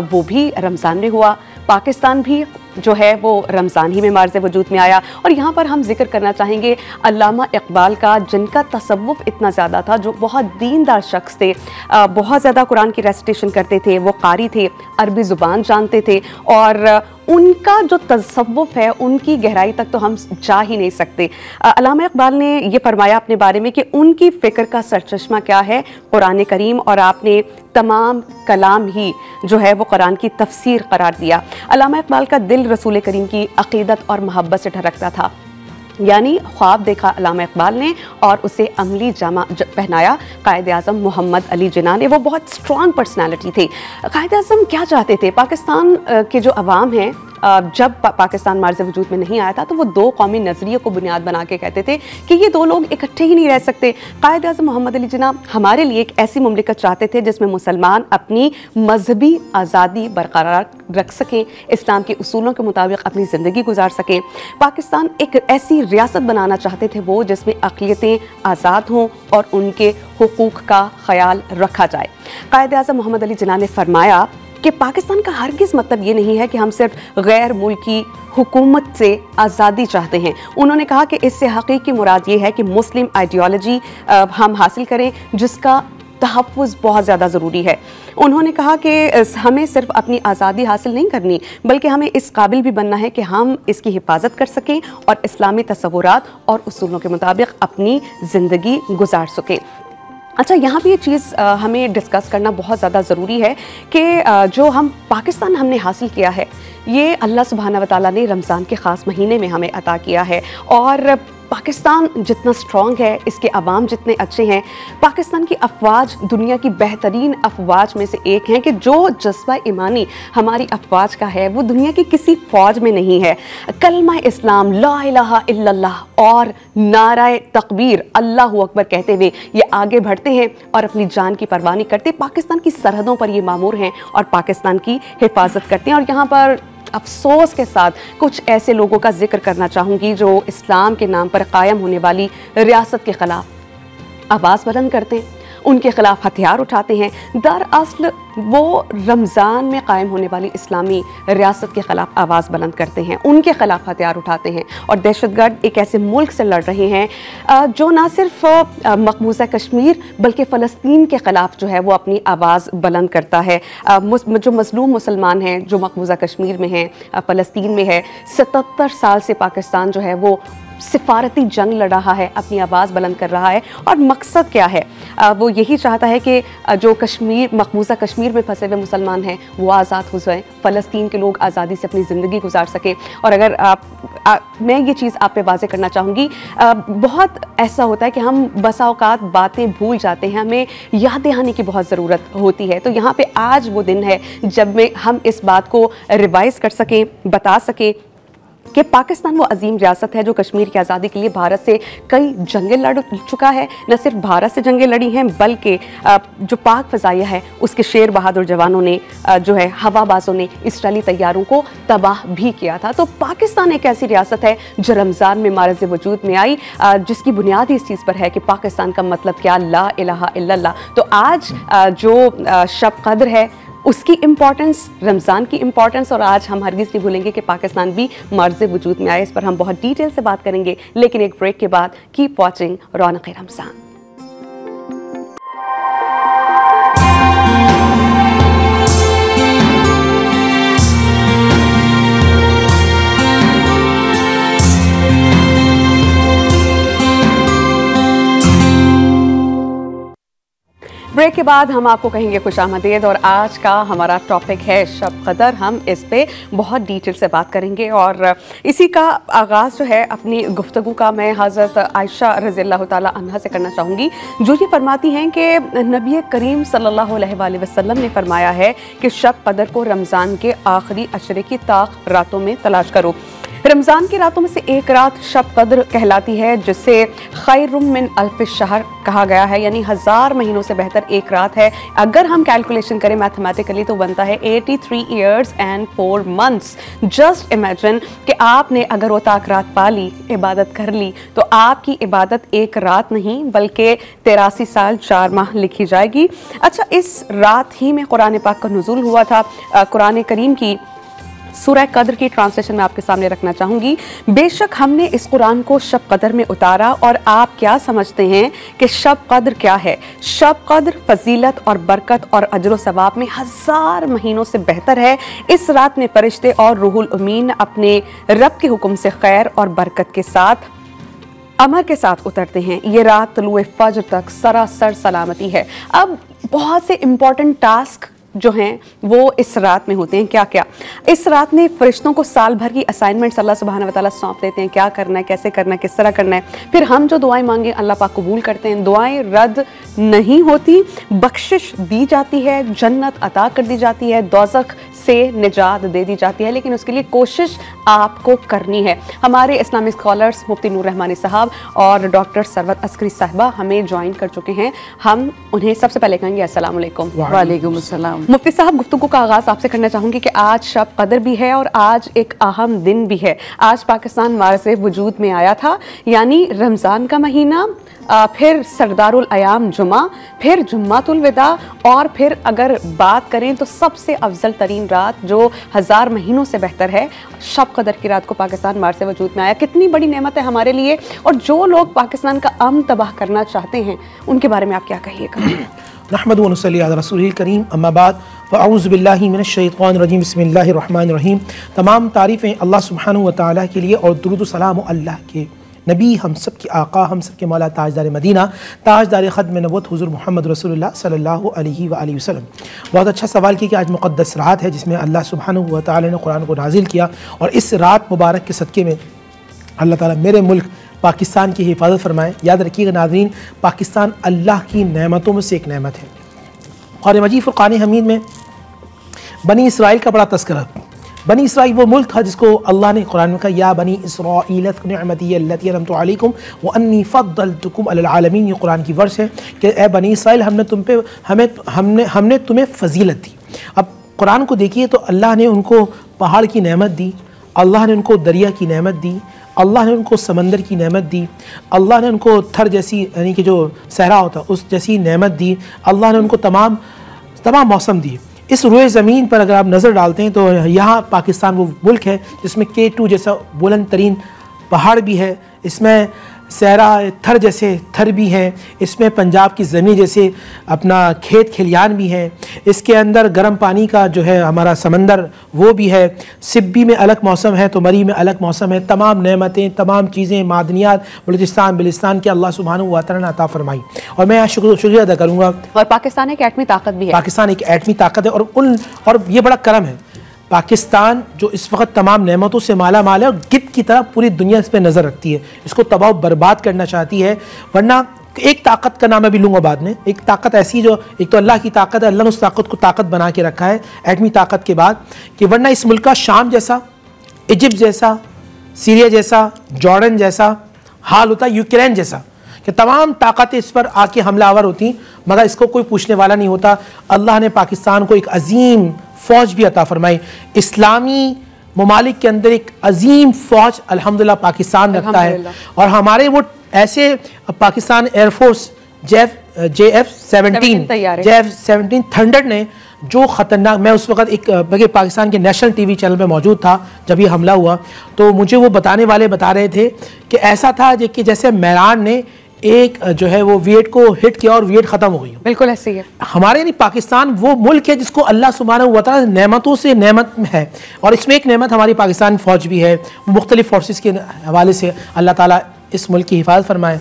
वो भी रमज़ान में हुआ, पाकिस्तान भी जो है वो रमज़ान ही में मार्ज़े वजूद में आया। और यहाँ पर हम जिक्र करना चाहेंगे अल्लामा इकबाल का, जिनका तसव्वुफ़ इतना ज़्यादा था, जो बहुत दीनदार शख्स थे, बहुत ज़्यादा कुरान की रेसिटेशन करते थे, वो कारी थे, अरबी ज़ुबान जानते थे और उनका जो तसव्वुफ है, उनकी गहराई तक तो हम जा ही नहीं सकते। अल्लामा इकबाल ने ये फरमाया अपने बारे में कि उनकी फ़िक्र का सरचश्मा क्या है, कुरान करीम, और आपने तमाम कलाम ही जो है वो कुरान की तफसीर करार दिया। अल्लामा इकबाल का दिल रसूल करीम की अक़ीदत और मोहब्बत से ठरकता था, यानी ख्वाब देखा अल्लामा इकबाल ने और उसे अमली जामा पहनाया कायद-ए-आज़म मोहम्मद अली जिन्ना ने। वो बहुत स्ट्रॉन्ग पर्सनालिटी थे। कायद-ए-आज़म क्या चाहते थे? पाकिस्तान के जो अवाम हैं, जब पाकिस्तान मार्ज़ वजूद में नहीं आया था तो वो दो कौमी नज़रिए को बुनियाद बना के कहते थे कि ये दो लोग इकट्ठे ही नहीं रह सकते। कायद-ए-आज़म मोहम्मद अली जिन्ना हमारे लिए एक ऐसी मुमलिकत चाहते थे जिसमें मुसलमान अपनी मजहबी आज़ादी बरकरार रख सकें, इस्लाम के उसूलों के मुताबिक अपनी ज़िंदगी गुजार सकें। पाकिस्तान एक ऐसी रियासत बनाना चाहते थे वो जिसमें अक़लियतें आज़ाद हों और उनके हुकूक़ का ख़याल रखा जाए। कायद-ए-आज़म मोहम्मद अली जिन्ना ने फरमाया कि पाकिस्तान का हरगिज़ मतलब ये नहीं है कि हम सिर्फ गैर मुल्की हुकूमत से आज़ादी चाहते हैं। उन्होंने कहा कि इससे हकीकी मुराद ये है कि मुस्लिम आइडियोलॉजी हम हासिल करें जिसका तहफ़्फ़ुज़ बहुत ज़्यादा ज़रूरी है। उन्होंने कहा कि हमें सिर्फ अपनी आज़ादी हासिल नहीं करनी बल्कि हमें इस काबिल भी बनना है कि हम इसकी हिफाजत कर सकें और इस्लामी तसव्वुरात और उसूलों के मुताबिक अपनी ज़िंदगी गुजार सकें। अच्छा, यहाँ पे ये चीज़ हमें डिस्कस करना बहुत ज़्यादा ज़रूरी है कि जो हम पाकिस्तान हमने हासिल किया है ये अल्लाह सुब्हाना व तआला ने रमज़ान के ख़ास महीने में हमें अता किया है। और पाकिस्तान जितना स्ट्रॉन्ग है, इसके अवाम जितने अच्छे हैं, पाकिस्तान की अफवाज दुनिया की बेहतरीन अफवाज में से एक हैं कि जो जज्बा ईमानी हमारी अफवाज का है वो दुनिया की किसी फ़ौज में नहीं है। कलमा इस्लाम, ला इलाहा इल्लल्लाह और नाराए तकबीर, अल्लाहु अकबर कहते हुए ये आगे बढ़ते हैं और अपनी जान की परवाह नहीं करते। पाकिस्तान की सरहदों पर ये मामूर हैं और पाकिस्तान की हिफाजत करते हैं। और यहाँ पर अफसोस के साथ कुछ ऐसे लोगों का जिक्र करना चाहूँगी जो इस्लाम के नाम पर कायम होने वाली रियासत के ख़िलाफ़ आवाज़ बुलंद करते हैं, उनके ख़िलाफ़ हथियार उठाते हैं। दरअसल वो रमज़ान में कायम होने वाली इस्लामी रियासत के ख़िलाफ़ आवाज़ बुलंद करते हैं, उनके ख़िलाफ़ हथियार उठाते हैं और दहशतगर्द एक ऐसे मुल्क से लड़ रहे हैं जो ना सिर्फ मकबूजा कश्मीर बल्कि फ़लस्तीन के ख़िलाफ़ जो है वो अपनी आवाज़ बुलंद करता है। जो मज़लूम मुसलमान हैं जो मकबूजा कश्मीर में हैं, फ़लस्तीन में है, 77 साल से पाकिस्तान जो है वो सिफारती जंग लड़ रहा है, अपनी आवाज़ बुलंद कर रहा है। और मकसद क्या है? वो यही चाहता है कि जो मकबूजा कश्मीर में फंसे हुए मुसलमान हैं वो आज़ाद हो जाएं, फ़लस्तीन के लोग आज़ादी से अपनी ज़िंदगी गुजार सकें। और अगर मैं ये चीज़ आप पे वाज़ेह करना चाहूँगी, बहुत ऐसा होता है कि हम बसा औकात बातें भूल जाते हैं, हमें याद दहानी की बहुत ज़रूरत होती है। तो यहाँ पे आज वो दिन है जब में हम इस बात को रिवाइज़ कर सकें, बता सकें कि पाकिस्तान वो अजीम रियासत है जो कश्मीर की आज़ादी के लिए भारत से कई जंगें लड़ चुका है। न सिर्फ भारत से जंगें लड़ी हैं बल्कि जो पाक फ़ज़ाइया है उसके शेर बहादुर जवानों ने जो है हवाबाजों ने इसराइली तैयारों को तबाह भी किया था। तो पाकिस्तान एक ऐसी रियासत है जो रमज़ान में मारज़ वजूद में आई, जिसकी बुनियाद ही इस चीज़ पर है कि पाकिस्तान का मतलब क्या, ला इलाहा इल्लल्लाह। तो आज जो शब कद्र है उसकी इम्पॉर्टेंस, रमज़ान की इम्पॉर्टेंस, और आज हम हरगिज़ नहीं भूलेंगे कि पाकिस्तान भी मर्ज़ वजूद में आए। इस पर हम बहुत डिटेल से बात करेंगे, लेकिन एक ब्रेक के बाद। Keep watching Raunaq Ramzan. Break के बाद हम आपको कहेंगे खुशामदीद और आज का हमारा टॉपिक है शब कदर। हम इस पे बहुत डिटेल से बात करेंगे और इसी का आगाज़ जो है अपनी गुफ्तगू का मैं हज़रत आयशा रज़ियल्लाहु ताला अन्हा से करना चाहूँगी, जो ये फरमाती हैं कि नबी करीम सल्लल्लाहु अलैहि वसल्लम ने फरमाया है कि शब कदर को रमज़ान के आखिरी अशरे की ताक रातों में तलाश करो। रमज़ान की रातों में से एक रात शब कद्र कहलाती है, जिसे खैरुम मिन अल्फ़ शहर कहा गया है, यानी 1000 महीनों से बेहतर एक रात है। अगर हम कैलकुलेशन करें मैथमेटिकली तो बनता है 83 years and 4 months. Just imagine कि आपने अगर वो ताक रात पा ली, इबादत कर ली, तो आपकी इबादत एक रात नहीं बल्कि 83 साल 4 माह लिखी जाएगी। अच्छा, इस रात ही में कुरान पाक का नुज़ूल हुआ था। कुरान करीम की सूरह कद्र की ट्रांसलेशन में आपके सामने रखना चाहूंगी। बेशक हमने इस कुरान को शब कद्र में उतारा, और आप क्या समझते हैं कि शब कद्र क्या है? शब कद्र फजीलत और बरकत और अजर सवाब में 1000 महीनों से बेहतर है। इस रात में फरिश्ते और रूहुल अमीन अपने रब के हुक्म से खैर और बरकत के साथ, अमर के साथ उतरते हैं। ये रात तलुए फज्र तक सरासर सलामती है। अब बहुत से इंपॉर्टेंट टास्क जो हैं वो इस रात में होते हैं। क्या क्या? इस रात में फरिश्तों को साल भर की असाइनमेंट्स अल्लाह सुब्हानहू व तआला सौंप देते हैं, क्या करना है, कैसे करना है, किस तरह करना है। फिर हम जो दुआएं मांगे अल्लाह पाक कबूल करते हैं। दुआएं रद्द नहीं होती, बख्शिश दी जाती है, जन्नत अता कर दी जाती है, दोज़ख से निजात दे दी जाती है, लेकिन उसके लिए कोशिश आपको करनी है। हमारे इस्लामिक स्कॉलर्स मुफ्ती नूर रहमानी साहब और डॉक्टर सरवत अस्करी साहिबा हमें ज्वाइन कर चुके हैं। हम उन्हें सबसे पहले कहेंगे अस्सलाम वालेकुम। वालेकुम अस्सलाम। मुफ्ती साहब, गुफ्तगू का आगाज़ आपसे करना चाहूँगी कि आज शब कद्र भी है और आज एक अहम दिन भी है। आज पाकिस्तान मार्ज़े वजूद में आया था, यानी रमज़ान का महीना, फिर सरदारुल अयाम जुमा, फिर जुम्मातुल विदा, और फिर अगर बात करें तो सबसे अफजल तरीन रात जो 1000 महीनों से बेहतर है, शब कद्र की रात को पाकिस्तान मार्ज़े वजूद में आया। कितनी बड़ी नेमत है हमारे लिए, और जो लोग पाकिस्तान का अमन तबाह करना चाहते हैं उनके बारे में आप क्या कहिएगा? नहमदु व नुसल्ली अला रसूलिल करीम, अम्मा बाद, फ़अऊज़ु बिल्लाहि मिनश शैतानिर रजीम, बिस्मिल्लाहिर रहमानिर रहीम। तमाम तारीफ़ें अल्लाह सुब्हानहू व तआला के लिए, और दुरूद व सलाम अल्लाह के नबी, हम सब के आका, हम सब के मौला, ताजदार मदीना, ताजदार ख़त्म नबुव्वत हुज़ूर मोहम्मद रसूलुल्लाह सल्लल्लाहु अलैहि वसल्लम। बहुत अच्छा सवाल किया कि आज मुक़द्दस रात है जिसमें अल्लाह सुब्हानहू व तआला ने कुरान को नाजिल किया, और इस रात मुबारक के सदक़े में अल्लाह ताला मेरे मुल्क पाकिस्तान की हिफाजत फरमाए। याद रखिएगा नाज़रीन, पाकिस्तान अल्लाह की नेमतों में से एक नेमत है। और मजीद फ़ुरक़ान हमीद में बनी इसराइल का बड़ा तज़किरा। बनी इसराइल वो मुल्क था जिसको अल्लाह ने कुरान में कहा, या बनी इसराइल अज़्कुरू निअमती अल्लती अनअमतु अलैकुम व अन्नी फ़द्दलतुकुम अलल आलमीन। ये कुरान की वर्स है कि ए बनी इसराइल, हमने तुम पे हमने तुम्हें फ़जीलत दी। अब कुरान को देखिए तो अल्लाह ने उनको पहाड़ की नेमत दी, अल्लाह ने उनको दरिया की नेमत दी, अल्लाह ने उनको समंदर की नेमत दी, अल्लाह ने उनको थर जैसी यानी कि जो सहरा होता उस जैसी नेमत दी, अल्लाह ने उनको तमाम मौसम दिए। इस रोए ज़मीन पर अगर आप नज़र डालते हैं तो यहाँ पाकिस्तान वो मुल्क है जिसमें K2 जैसा बुलंद तरीन पहाड़ भी है, इसमें सहरा थर जैसे थर भी हैं, इसमें पंजाब की ज़मीन जैसे अपना खेत खलियान भी हैं, इसके अंदर गर्म पानी का जो है हमारा समंदर वो भी है, सिब्बी में अलग मौसम है तो मरी में अलग मौसम है। तमाम नेमतें, तमाम चीज़ें, मादनियात बलूचिस्तान बिलिस्तान के अल्लाह सुब्हानहू व तआला ने अता फरमाई, और मैं यहाँ शुक्रिया अदा करूँगा। और पाकिस्तान एक एटमी ताकत भी है। पाकिस्तान एक एटमी ताकत है, और ये बड़ा करम है। पाकिस्तान जो इस वक्त तमाम नेमतों से माला माल है, और गिद्ध की तरह पूरी दुनिया इस पर नज़र रखती है, इसको तबाह बर्बाद करना चाहती है। वरना एक ताकत का नाम मैं भी लूँगा बाद में, एक ताकत ऐसी जो एक तो अल्लाह की ताकत है, अल्लाह ने उस ताकत को ताकत बना के रखा है एटमी ताकत के बाद, कि वरना इस मुल्क का शाम जैसा, इजिप्ट जैसा, सीरिया जैसा, जॉर्डन जैसा हाल होता, यूक्रेन जैसा, कि तमाम ताकतें इस पर आके हमलावर होती, मगर इसको कोई पूछने वाला नहीं होता। अल्लाह ने पाकिस्तान को एक अजीम फ़ौज भी अता फरमाई। इस्लामी ममालिक के अंदर एक अजीम फ़ौज अल्हम्दुलिल्लाह पाकिस्तान रखता है, और हमारे वो ऐसे पाकिस्तान एयरफोर्स JF-17 थंडर ने जो ख़तरनाक, मैं उस वक्त एक पाकिस्तान के नेशनल टीवी चैनल पे मौजूद था जब ये हमला हुआ, तो मुझे वो बताने वाले बता रहे थे कि ऐसा था कि जैसे मेरान ने एक जो है वो वियत को हिट किया और वियत ख़त्म हो गई। बिल्कुल ऐसे ही है हमारे, यानी पाकिस्तान वो मुल्क है जिसको अल्लाह सुब्हानहू व तआला नेमतों से नेमत है, और इसमें एक नेमत हमारी पाकिस्तान फ़ौज भी है। मुख्तलिफ़ फोर्सेस के हवाले से अल्लाह ताला इस मुल्क की हिफाजत फरमाए,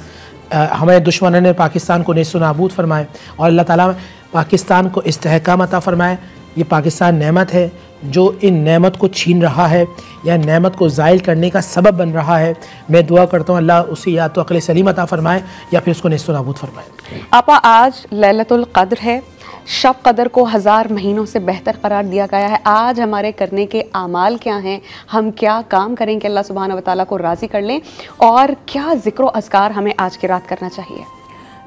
हमारे दुश्मनों ने पाकिस्तान को नेस्त नाबूद फरमाए, और अल्लाह ताला पाकिस्तान को इस्तेहकाम अता फरमाए। ये पाकिस्तान नेमत है, जो इन नेमत को छीन रहा है या नेमत को ज़ाइल करने का सबब बन रहा है, मैं दुआ करता हूँ अल्लाह उसे या तो अक़ल सलीम अता फरमाए या फिर उसको नेस्त नाबूद फरमाए। आपा, आज लैलतुल क़द्र है, शब कदर को 1000 महीनों से बेहतर करार दिया गया है। आज हमारे करने के आमाल क्या हैं, हम क्या काम करें कि अल्लाह सुब्हानहू व तआला को राज़ी कर लें, और क्या ज़िक्र व अज़कार हमें आज की रात करना चाहिए?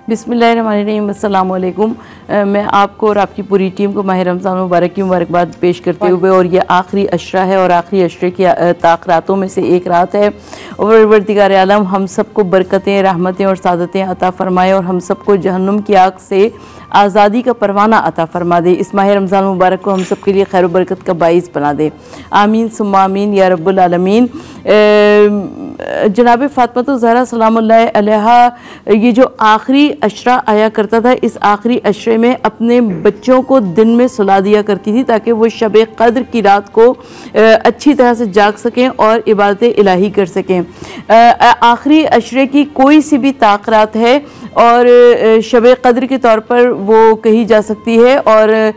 बिस्मिल्लाहिर्रहमानिर्रहीम, अस्सलाम वालेकुम। मैं आपको और आपकी पूरी टीम को माह रमज़ान मुबारक की मुबारकबाद पेश करते हुए, और ये आखिरी अशरा है और आखिरी अशरे की ताक रातों में से एक रात है, और परवरदिगार आलम हम सबको बरकतें, रहमतें और सादतें अता फ़रमाए, और हम सबको जहन्नुम की आग से आज़ादी का परवाना अता फरमा दे। इस माह रमज़ान मुबारक को हम सब के लिए खैर बरकत का बाइस बना दे। आमीन सुम्मा आमीन या रब्बुल आलमीन। जनाब फ़ातिमा ज़हरा सलामुल्लाह अलैहा, ये जो आखिरी अशरा आया करता था, इस आखिरी अशरे में अपने बच्चों को दिन में सुला दिया करती थी ताकि वो शब क़द्र की रात को अच्छी तरह से जाग सकें और इबादत इलाही कर सकें। आखिरी अशरे की कोई सी भी ताक़रात है और शब क़द्र के तौर पर वो कही जा सकती है। और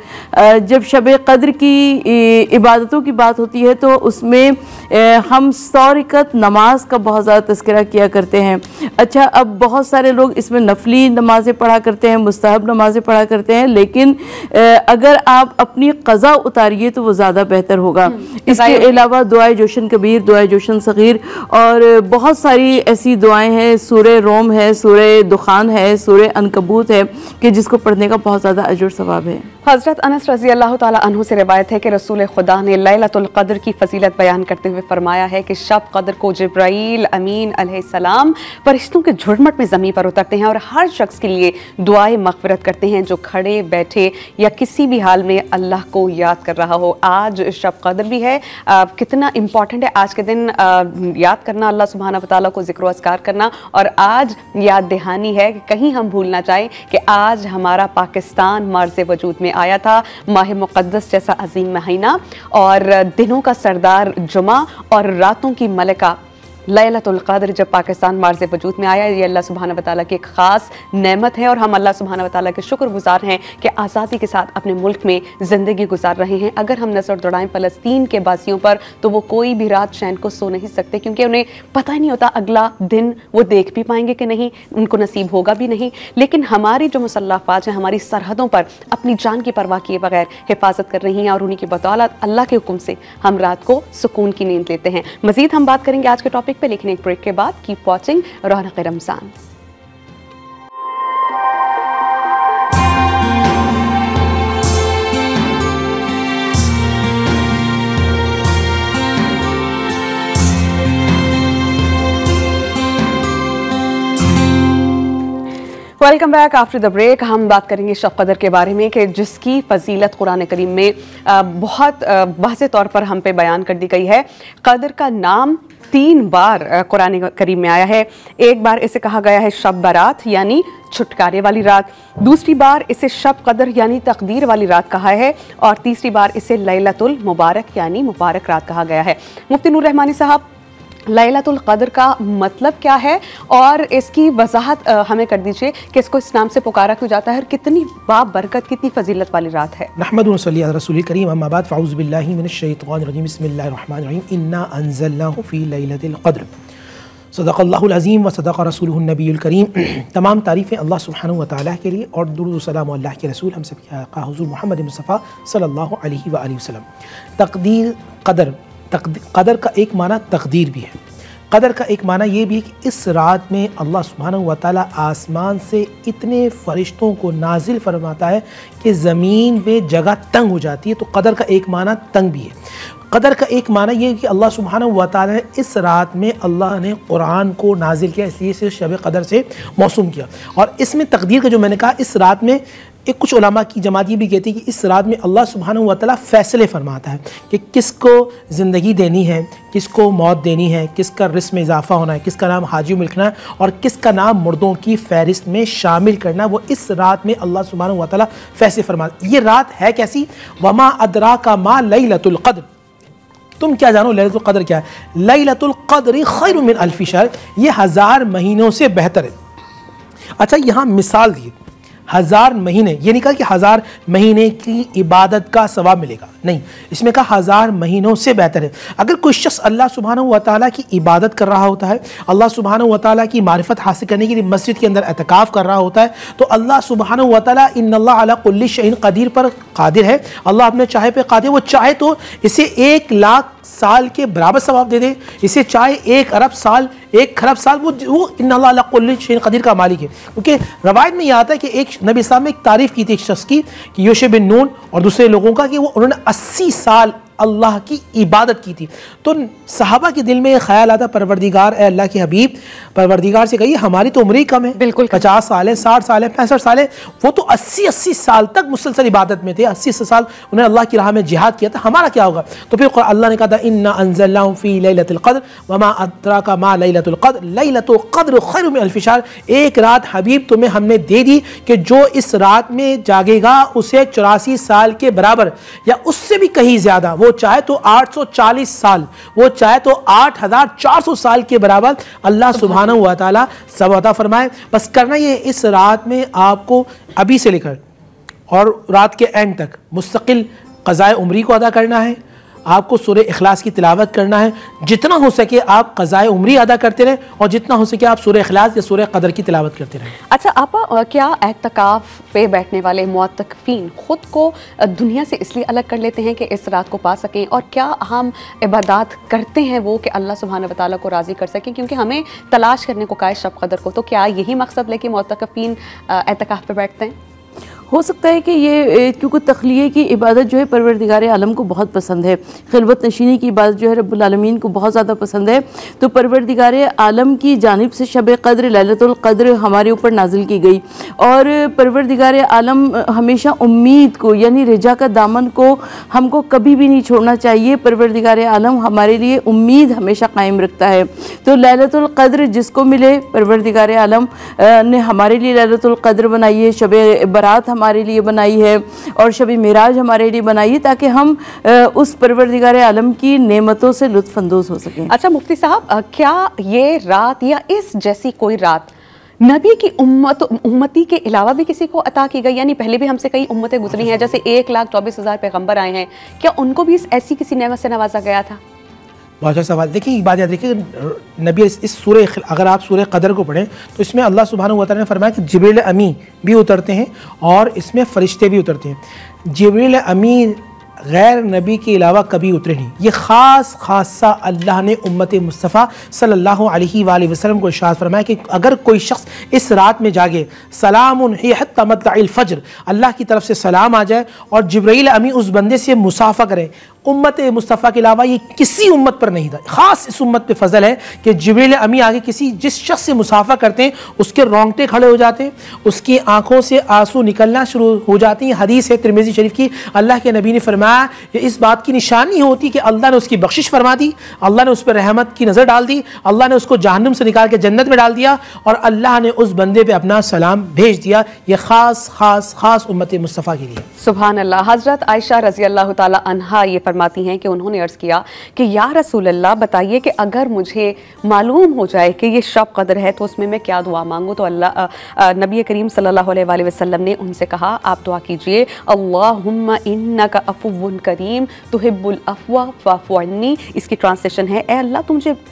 जब शब क़द्र की इबादतों की बात होती है तो उसमें हम 100 रकअत नमाज का बहुत ज़्यादा तज़किरा किया करते हैं। अच्छा, अब बहुत सारे लोग इसमें नफली नमाज़ें पढ़ा करते हैं, मुस्तहब नमाज़ें पढ़ा करते हैं, लेकिन अगर आप अपनी क़ज़ा उतारिए तो वो ज़्यादा बेहतर होगा। इसके अलावा दुआए जोशन कबीर, दुआए जोशन सग़ीर और बहुत सारी ऐसी दुआएं हैं, सूरह रोम है, सूरह दुखान है, सूरह अनकबूत है कि जिसको पढ़ने का बहुत ज़्यादा अजर सवाब है। हज़रत अनस रज़ी अल्लाह ताला अन्हु से रिवायत है कि रसूल खुदा ने लैलतुल क़द्र की फजीलत बयान करते हुए फरमाया है कि शब क़द्र को जिब्राईल अमीन अलैहिस्सलाम फरिश्तों के झुरमुट में ज़मीन पर उतरते हैं और हर शख्स के लिए दुआए मग़फ़िरत करते हैं जो खड़े बैठे या किसी भी हाल में अल्लाह को याद कर रहा हो। आज शब क़द्र भी है, कितना इम्पॉर्टेंट है आज के दिन याद करना, अल्लाह सुब्हानहू व तआला को ज़िक्र अस्कार करना। और आज याद दहानी है कि कहीं हम भूल ना जाएं कि आज हमारा पाकिस्तान मर्ज़ वजूद में आया था, माह मुक़द्दस जैसा अजीम महीना और दिनों का सरदार जुमा और रातों की मलिका लैलतुल क़द्र जब पाकिस्तान मर्ज़ वजूद में आया, ये अल्लाह सुब्हानहू व तआला की एक ख़ास नेमत है और हम अल्लाह सुब्हानहू व तआला के शुक्रगुज़ार हैं कि आज़ादी के साथ अपने मुल्क में ज़िंदगी गुजार रहे हैं। अगर हम नज़र दौड़ाएं फ़लस्तीन के बासियों पर तो वो कोई भी रात चैन को सो नहीं सकते, क्योंकि उन्हें पता ही नहीं होता अगला दिन वो देख भी पाएंगे कि नहीं, उनको नसीब होगा भी नहीं। लेकिन हमारी जो मुसल्लह फ़ौज हैं हमारी सरहदों पर अपनी जान की परवाह किए बगैर हिफाजत कर रही हैं और उन्हीं की बदौलत अल्लाह के हुक्म से हम रात को सुकून की नींद लेते हैं। मज़ीद हम बात करेंगे आज के टॉपिक पे, लेकिन एक ब्रेक के बाद। Keep watching Raunaq Ramzan. Welcome back after the break. हम बात करेंगे शब क़द्र के बारे में कि जिसकी फजीलत कुरान करीम में बहुत वाज़ेह तौर पर हम पे बयान कर दी गई है। क़द्र का नाम 3 बार कुरान करीम में आया है। एक बार इसे कहा गया है शब बारात यानी छुटकारे वाली रात, दूसरी बार इसे शब क़द्र यानी तकदीर वाली रात कहा है और तीसरी बार इसे लैलतुल मुबारक यानी मुबारक रात कहा गया है। मुफ्ती नूर रहमानी साहब, लैलतुल क़द्र का मतलब क्या है और इसकी वजाहत हमें कर दीजिए कि इसको इस नाम से पुकारा क्यों जाता है और कितनी बाबरकत, कितनी फजीलत वाली रात है। नहमदुहु व नसल्ली अला रसूलिल करीम, अम्मा बाद, फ़अऊज़ु बिल्लाहि मिनश शैतानिर रजीम, बिस्मिल्लाहिर रहमानिर रहीम, इन्ना अंज़लनाहु फ़ी लैलतिल क़द्र, सदक़ल्लाहुल अज़ीम व सदक़ रसूलुहुन नबियुल करीम। तमाम तारीफ़ें अल्लाह सुब्हानहू व तआला के लिए और दुरूद व सलाम अल्लाह के रसूल हम सब के आका हुज़ूर मोहम्मद मुस्तफ़ा सल्लल्लाहु अलैहि व आलिहि वसल्लम। तक़दीर, क़द्र का एक माना तकदीर भी है। क़द्र का एक माना ये भी है कि इस रात में अल्लाह सुब्हानहू व तआला आसमान से इतने फ़रिश्तों को नाजिल फरमाता है कि ज़मीन पे जगह तंग हो जाती है। तो क़द्र का एक माना तंग भी है। क़द्र का एक माना ये है कि अल्लाह सुब्हानहू व तआला ने इस रात में अल्लाह ने कुरान को नाजिल किया, इसलिए इसे शब क़द्र से मौसूम किया। और इसमें तकदीर का जो मैंने कहा, इस रात में एक कुछ उलमा की जमात ये भी कहती है कि इस रात में अल्लाह सुब्हानहू व तआला फ़ैसले फरमाता है कि किसको ज़िंदगी देनी है, किसको मौत देनी है, किसका रिस्क में इजाफ़ा होना है, किसका नाम हाजी में लिखना है और किसका नाम मुर्दों की फ़हरिस्त में शामिल करना, वो इस रात में अल्लाह सुब्हानहू व तआला फ़ैसले फरमाता है। ये रात है कैसी? वमा अदराका मा लैलतुल क़द्र, तुम क्या जानो लैलतुल क़द्र क्या है? लैलतुल क़द्र खैरुम मिन अल्फ़ि शहर, ये 1000 महीनों से बेहतर है। अच्छा, यहाँ मिसाल दी 1000 महीने, ये नहीं कहा कि 1000 महीने की इबादत का सवाब मिलेगा, नहीं, इसमें कहा 1000 महीनों से बेहतर है। अगर कोई शख्स अल्लाह सुब्हानहू व तआला की इबादत कर रहा होता है, अल्लाह सुब्हानहू व तआला की मारिफत हासिल करने के लिए मस्जिद के अंदर एतकाफ़ कर रहा होता है, तो अल्लाह सुब्हानहू व तआला इन्नल्लाह अला कुल्लि शैइन क़दीर पर कादिर है। अल्लाह अपने चाहे पे कादिर, वो चाहे तो इसे 1 लाख साल के बराबर सवाब दे दे, इसे चाहे 1 अरब साल, 1 खरब साल, वो इन्नल्लाह अला कुल्लि शैइन क़दीर का मालिक है। क्योंकि रवायत में यह आता है कि एक नबी साहब में एक तारीफ़ की थी एक शख्स की कि यूशा बिन नून और दूसरे लोगों का, कि वो उन्होंने 80 साल अल्लाह की इबादत की थी। तो सहाबा के दिल में ये ख्याल आता, परवरदिगार ए अल्लाह के हबीब, परवरदिगार से कहिए हमारी तो उम्र ही कम है, बिल्कुल 50 साल है, 60 साल है, 65 साल है, वो तो 80-80 साल तक मुसलसल इबादत में थे, 80 साल उन्हें अल्लाह की राह में जिहाद किया था, हमारा क्या होगा? तो फिर अल्लाह ने कहा था इन्ना अंज़लनाहु फ़ी लैलतिल क़द्र वमा अदराका मा लैलतुल क़द्र लैलतुल क़द्र खैरुम मिन अल्फ़ि शहर। एक रात हबीब तुम्हें हमने दे दी कि जो इस रात में जागेगा उसे 84 साल के बराबर या उससे भी कहीं ज़्यादा, वो चाहे तो 840 साल, वो चाहे तो 8400 साल के बराबर अल्लाह सुब्हानहू व तआला सब अता फरमाए। बस करना ये इस रात में आपको अभी से लेकर और रात के एंड तक मुस्तकिल क़ज़ाए उम्री को अदा करना है, आपको सूरह इखलास की तिलावत करना है, जितना हो सके आप क़ज़ाए उम्री अदा करते रहें और जितना हो सके आप सूरह इखलास या सूरह क़दर की तिलावत करते रहें। अच्छा आपा, क्या एतकाफ़ पे बैठने वाले मुअत्तकिफ़ीन ख़ुद को दुनिया से इसलिए अलग कर लेते हैं कि इस रात को पा सकें, और क्या हम इबादत करते हैं वो कि अल्लाह सुब्हानहू व तआला को राज़ी कर सकें, क्योंकि हमें तलाश करने को कहा है शब क़दर को, तो क्या यही मकसद लेके मुअत्तकिफ़ीन एतकाफ़ पे बैठते हैं? हो सकता है कि ये क्योंकि तख्लिये की इबादत जो है परवरदिगार आलम को बहुत पसंद है, खिलवत नशीनी की इबादत जो है रब्बुल आलमीन को बहुत ज़्यादा पसंद है, तो परवरदिगार आलम की जानिब से शब क़द्र लैलतुल क़द्र हमारे ऊपर नाजिल की गई। और परवरदिगार आलम हमेशा उम्मीद को यानी रजा का दामन को हमको कभी भी नहीं छोड़ना चाहिए। परवरदिगार आलम हमारे लिए उम्मीद हमेशा कायम रखता है। तो लैलतुल क़द्र जिसको मिले, परवरदिगार आलम ने हमारे लिए लैलतुल क़द्र बनाई है, शब बरात हमारे लिए बनाई है और शब मेराज हमारे लिए बनाई है, ताकि हम उस परवरदिगार आलम की नेमतों से लुत्फ़ अंदोज़ हो सकें। अच्छा मुफ्ती साहब, क्या ये रात या इस जैसी कोई रात नबी की उम्मती के अलावा भी किसी को अता की गई? यानी पहले भी हमसे कई उम्मतें गुजरी हैं, जैसे 1,24,000 पैगंबर आए हैं, क्या उनको भी ऐसी किसी नेमत से नवाजा गया था? बहुत अच्छा सवाल। देखिए एक बात याद रखिए, नबी इस सूरह, अगर आप सूरह क़दर को पढ़ें तो इसमें अल्लाह सुब्हानहू व तआला ने फरमाया कि जिब्रील अमी भी उतरते हैं और इसमें फ़रिश्ते भी उतरते हैं। जिब्रील अमी गैर नबी के अलावा कभी उतरे नहीं। ये खासा अल्लाह ने उम्मत मुस्तफ़ा सल्लल्लाहु अलैहि वसल्लम को इरशाद फरमाया कि अगर कोई शख्स इस रात में जागे, सलामुन हिय हत्ता मतलअल फ़ज्र, अल्लाह की तरफ से सलाम आ जाए और जिब्रील अमी उस बंदे से मुसाफ़ा करे, उम्मत मुस्तफ़ा के अलावा ये किसी उम्मत पर नहीं था। ख़ास इस उम्मत पे फ़ज़ल है कि जिब्रील अमी आगे जिस शख्स से मुसाफ़ा करते हैं उसके रोंगटे खड़े हो जाते हैं, उसकी आंखों से आंसू निकलना शुरू हो जाती हैं। हदीस है तिरमिज़ी शरीफ की, अल्लाह के नबी ने फरमाया ये इस बात की निशानी होती कि अल्लाह ने उसकी बख्शिश फरमा दी, अल्लाह ने उस पर रहमत की नज़र डाल दी, अल्लाह ने उसको जहन्नुम से निकाल के जन्नत में डाल दिया और अल्लाह ने उस बंदे पे अपना सलाम भेज दिया। ये ख़ास उम्मत मुस्तफ़ा के लिए। सुभान अल्लाह। हज़रत आयशा रज़ी अल्लाह ताला अन्हा ये फरमाती हैं कि उन्होंने अर्ज़ किया कि या रसूल अल्लाह, बताइए कि अगर मुझे मालूम हो जाए कि ये शब क़द्र है तो उसमें मैं क्या दुआ मांगूँ? तो नबी करीम सल्लल्लाहु अलैहि वसल्लम ने उनसे कहा, आप दुआ कीजिए, अल्लाहुम्मा इन्नका अफ़ुव्वुन करीम तुहिब्बुल अफ़्वा फ़अफ़ु अन्नी। इसकी ट्रांसलेशन है, ए अल्लाह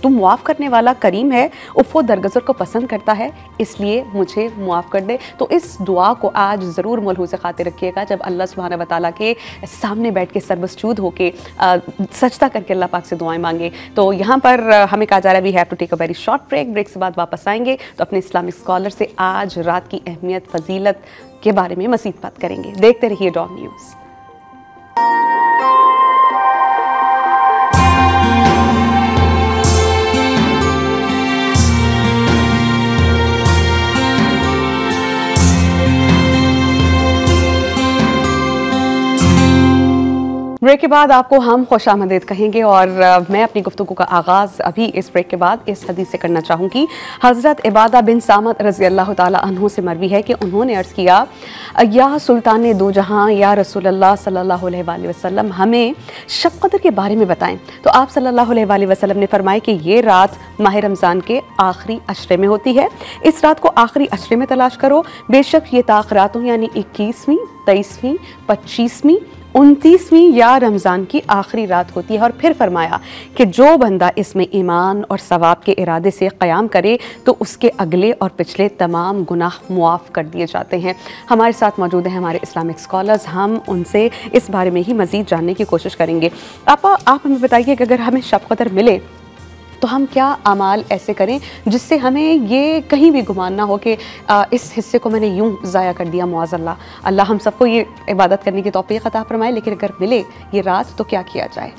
तुम मुआफ़ करने वाला करीम है, उफ़्व दरगुज़र को पसंद करता है, इसलिए मुझे मुआफ़ कर दे। तो इस दुआ को आज ज़रूर मलहूज़ ख़ातिर रखिएगा जब अल्लाह सुब्हानहू व तआला के सामने बैठ के सरमसजूद होके सजदा करके अल्लाह पाक से दुआएं मांगे। तो यहाँ पर हमें कहा जा रहा है we have to take a very short break. Break से बाद वापस आएंगे तो अपने इस्लामिक स्कॉलर से आज रात की अहमियत, फजीलत के बारे में मज़ीद बात करेंगे। देखते रहिए डॉन न्यूज़। ब्रेक के बाद आपको हम खुशामदीद कहेंगे और मैं अपनी गुफ्तगू का आगाज़ अभी इस ब्रेक के बाद इस हदीस से करना चाहूँगी। हज़रत इबादा बिन सामत रज़ी अल्लाह ताला अन्हु से मरवी है कि उन्होंने अर्ज़ किया, या सुल्तान दो जहाँ या रसूल अल्लाह सल्लल्लाहु अलैहि वसल्लम, हमें शब क़द्र के बारे में बताएं। तो आप सल्लल्लाहु अलैहि वसल्लम ने फरमाया कि ये रात माह रमज़ान के आखिरी अशरे में होती है, इस रात को आखिरी अशरे में तलाश करो। बेशक ये ताक़रातों यानी 21वीं, 23वीं, 25वीं, 29वीं या रमज़ान की आखिरी रात होती है। और फिर फरमाया कि जो बंदा इसमें ईमान और सवाब के इरादे से क़याम करे तो उसके अगले और पिछले तमाम गुनाह मुआफ़ कर दिए जाते हैं। हमारे साथ मौजूद हैं हमारे इस्लामिक स्कॉलर्स, हम उनसे इस बारे में ही मज़ीद जानने की कोशिश करेंगे। आप हमें बताइए कि अगर हमें शब क़द्र मिले तो हम क्या अमाल ऐसे करें जिससे हमें ये कहीं भी गुमान ना हो कि इस हिस्से को मैंने यूं ज़ाया कर दिया। मुआज़ल्लाह, अल्लाह हम सबको ये इबादत करने की तौफ़ीक़ अता फरमाए, लेकिन अगर मिले ये रात तो क्या किया जाए?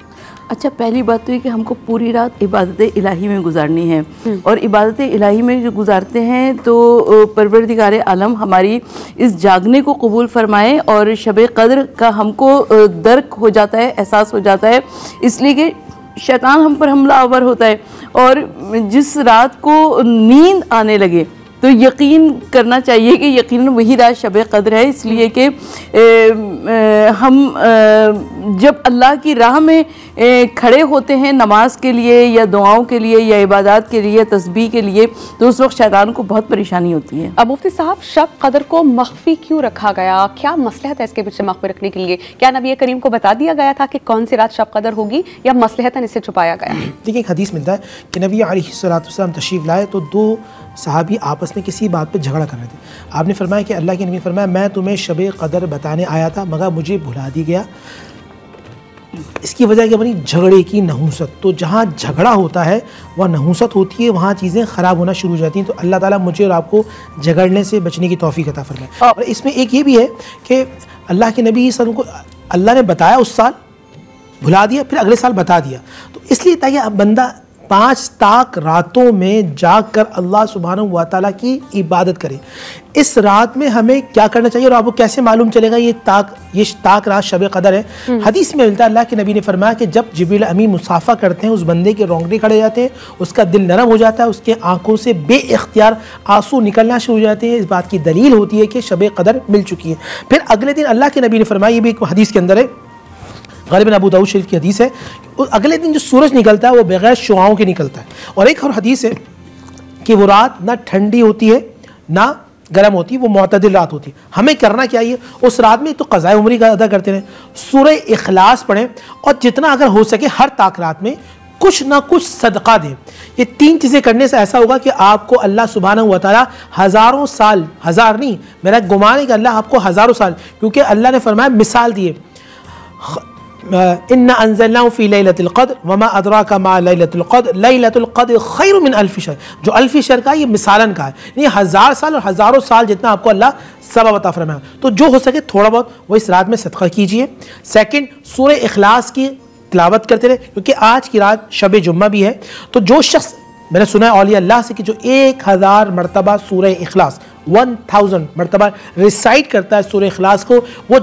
अच्छा, पहली बात तो ये कि हमको पूरी रात इबादत इलाही में गुजारनी है, और इबादत इलाही में जो गुजारते हैं तो परवरदिगार आलम हमारी इस जागने को कबूल फरमाए और शब क़द्र का हमको दर्क हो जाता है, एहसास हो जाता है, इसलिए कि शैतान हम पर हमला आवर होता है। और जिस रात को नींद आने लगे तो यकीन करना चाहिए कि यकीनन वही रात शब क़द्र है, इसलिए कि हम जब अल्लाह की राह में खड़े होते हैं नमाज के लिए या दुआओं के लिए या इबादत के लिए, तस्बीह के लिए, तो उस वक्त शैतान को बहुत परेशानी होती है। अब मुफ्ती साहब, शब क़द्र को मख्फी क्यों रखा गया? क्या मसलहत है इसके पीछे मख्फी रखने के लिए? क्या नबी करीम को बता दिया गया था कि कौन सी रात शब क़द्र होगी, या मसलहतन इसे छुपाया गया? देखिए, एक हदीस मिलता है कि नबी अलैहिस्सलाम तशरीफ़ लाए तो दो सहाबी आपस में किसी बात पे झगड़ा कर रहे थे। आपने फरमाया कि अल्लाह के नबी फरमाया, मैं तुम्हें शब क़द्र बताने आया था मगर मुझे भुला दी गया। इसकी वजह क्या बनी? झगड़े की नहूसत। तो जहाँ झगड़ा होता है वह नहूसत होती है, वहाँ चीज़ें ख़राब होना शुरू हो जाती हैं। तो अल्लाह ताला मुझे और आपको झगड़ने से बचने की तौफ़ीक़ अता फरमाए। और इसमें एक ये भी है कि अल्लाह के नबी सब को अल्लाह ने बताया, उस साल भुला दिया, फिर अगले साल बता दिया। तो इसलिए ताकि अब बंदा 5 ताक रातों में जाग कर अल्लाह सुब्हानहू व तआला की इबादत करे। इस रात में हमें क्या करना चाहिए और आपको कैसे मालूम चलेगा ये ताक रात शब क़द्र है? हदीस में मिलता है, अल्लाह के नबी ने फरमाया कि जब जिब्रील अमीन मुसाफा करते हैं उस बंदे के रोंगटे खड़े जाते हैं, उसका दिल नरम हो जाता है, उसके आंखों से बेइख्तियार आंसू निकलना शुरू हो जाते हैं। इस बात की दलील होती है कि शब क़द्र मिल चुकी है। फिर अगले दिन अल्लाह के नबी ने फरमाया, ये भी एक हदीस के अंदर है, ग़ालिबन अबू दाऊद शरीफ की हदीस है, अगले दिन जो सूरज निकलता है वो बगैर शुआओं के निकलता है। और एक और हदीस है कि वो रात ना ठंडी होती है ना गर्म होती है, वो मुअतदिल रात होती है। हमें करना क्या है उस रात में? तो क़ज़ाए उम्री का अदा करते रहें, सूरह इखलास पढ़ें, और जितना अगर हो सके हर ताक रात में कुछ ना कुछ सदका दें। ये 3 चीज़ें करने से ऐसा होगा कि आपको अल्लाह सुब्हानहू व तआला हज़ारों साल, हज़ार नहीं, मेरा गुमान है कि अल्लाह आपको हज़ारों साल, क्योंकि अल्लाह ने फरमाया, मिसाल दिए, इन्ना अंज़लनाहु फ़ी लैलतिल क़द्र वमा अदराका मा लैलतुल क़द्र लैलतुल क़द्र खैरुम मिन अल्फ़ि शहर। जो अल्फ़ी शहर का ये मिसालन का है, यानी 1000 साल और हज़ारों साल जितना आपको अल्लाह सवाब अता फरमाया। तो जो हो सके थोड़ा बहुत वो इस रात में सदका कीजिए। सेकंड, सूरह इखलास की तिलावत करते रहे, क्योंकि आज की रात शब जुम्मा भी है। तो जो शख्स, मैंने सुना है औलिया अल्लाह से कि जो 1000 मरतबा सूरह इखलास 1000 मरतबा रिसाइट करता है सूरह इखलास को, वो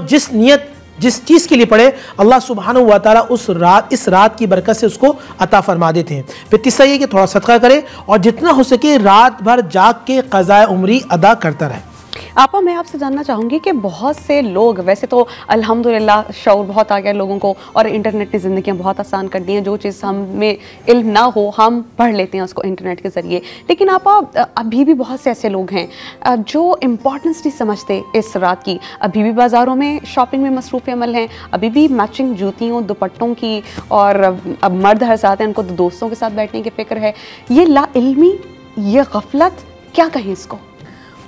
जिस चीज़ के लिए पढ़े अल्लाह सुब्हानहू व तआला इस रात की बरकत से उसको अता फरमा देते हैं। फिर तीसरा ये कि थोड़ा सदका करे और जितना हो सके रात भर जाग के क़ज़ाए उम्री अदा करता रहे। आपा, मैं आपसे जानना चाहूँगी कि बहुत से लोग, वैसे तो अल्हम्दुलिल्लाह शऊर बहुत आ गया लोगों को और इंटरनेट ने ज़िंदगियाँ बहुत आसान कर दी हैं। जो चीज़ हमें इल्म ना हो हम पढ़ लेते हैं उसको इंटरनेट के ज़रिए। लेकिन आपा, अभी भी बहुत से ऐसे लोग हैं जो इम्पोर्टेंस नहीं समझते इस रात की। अभी भी बाज़ारों में शॉपिंग में मसरूफ़ अमल हैं, अभी भी मैचिंग जूतियों दुपट्टों की, और अब मर्द हज़रात हैं उनको तो दोस्तों के साथ बैठने की फ़िक्र है। ये लाइल्मी, ये गफलत, क्या कहें इसको?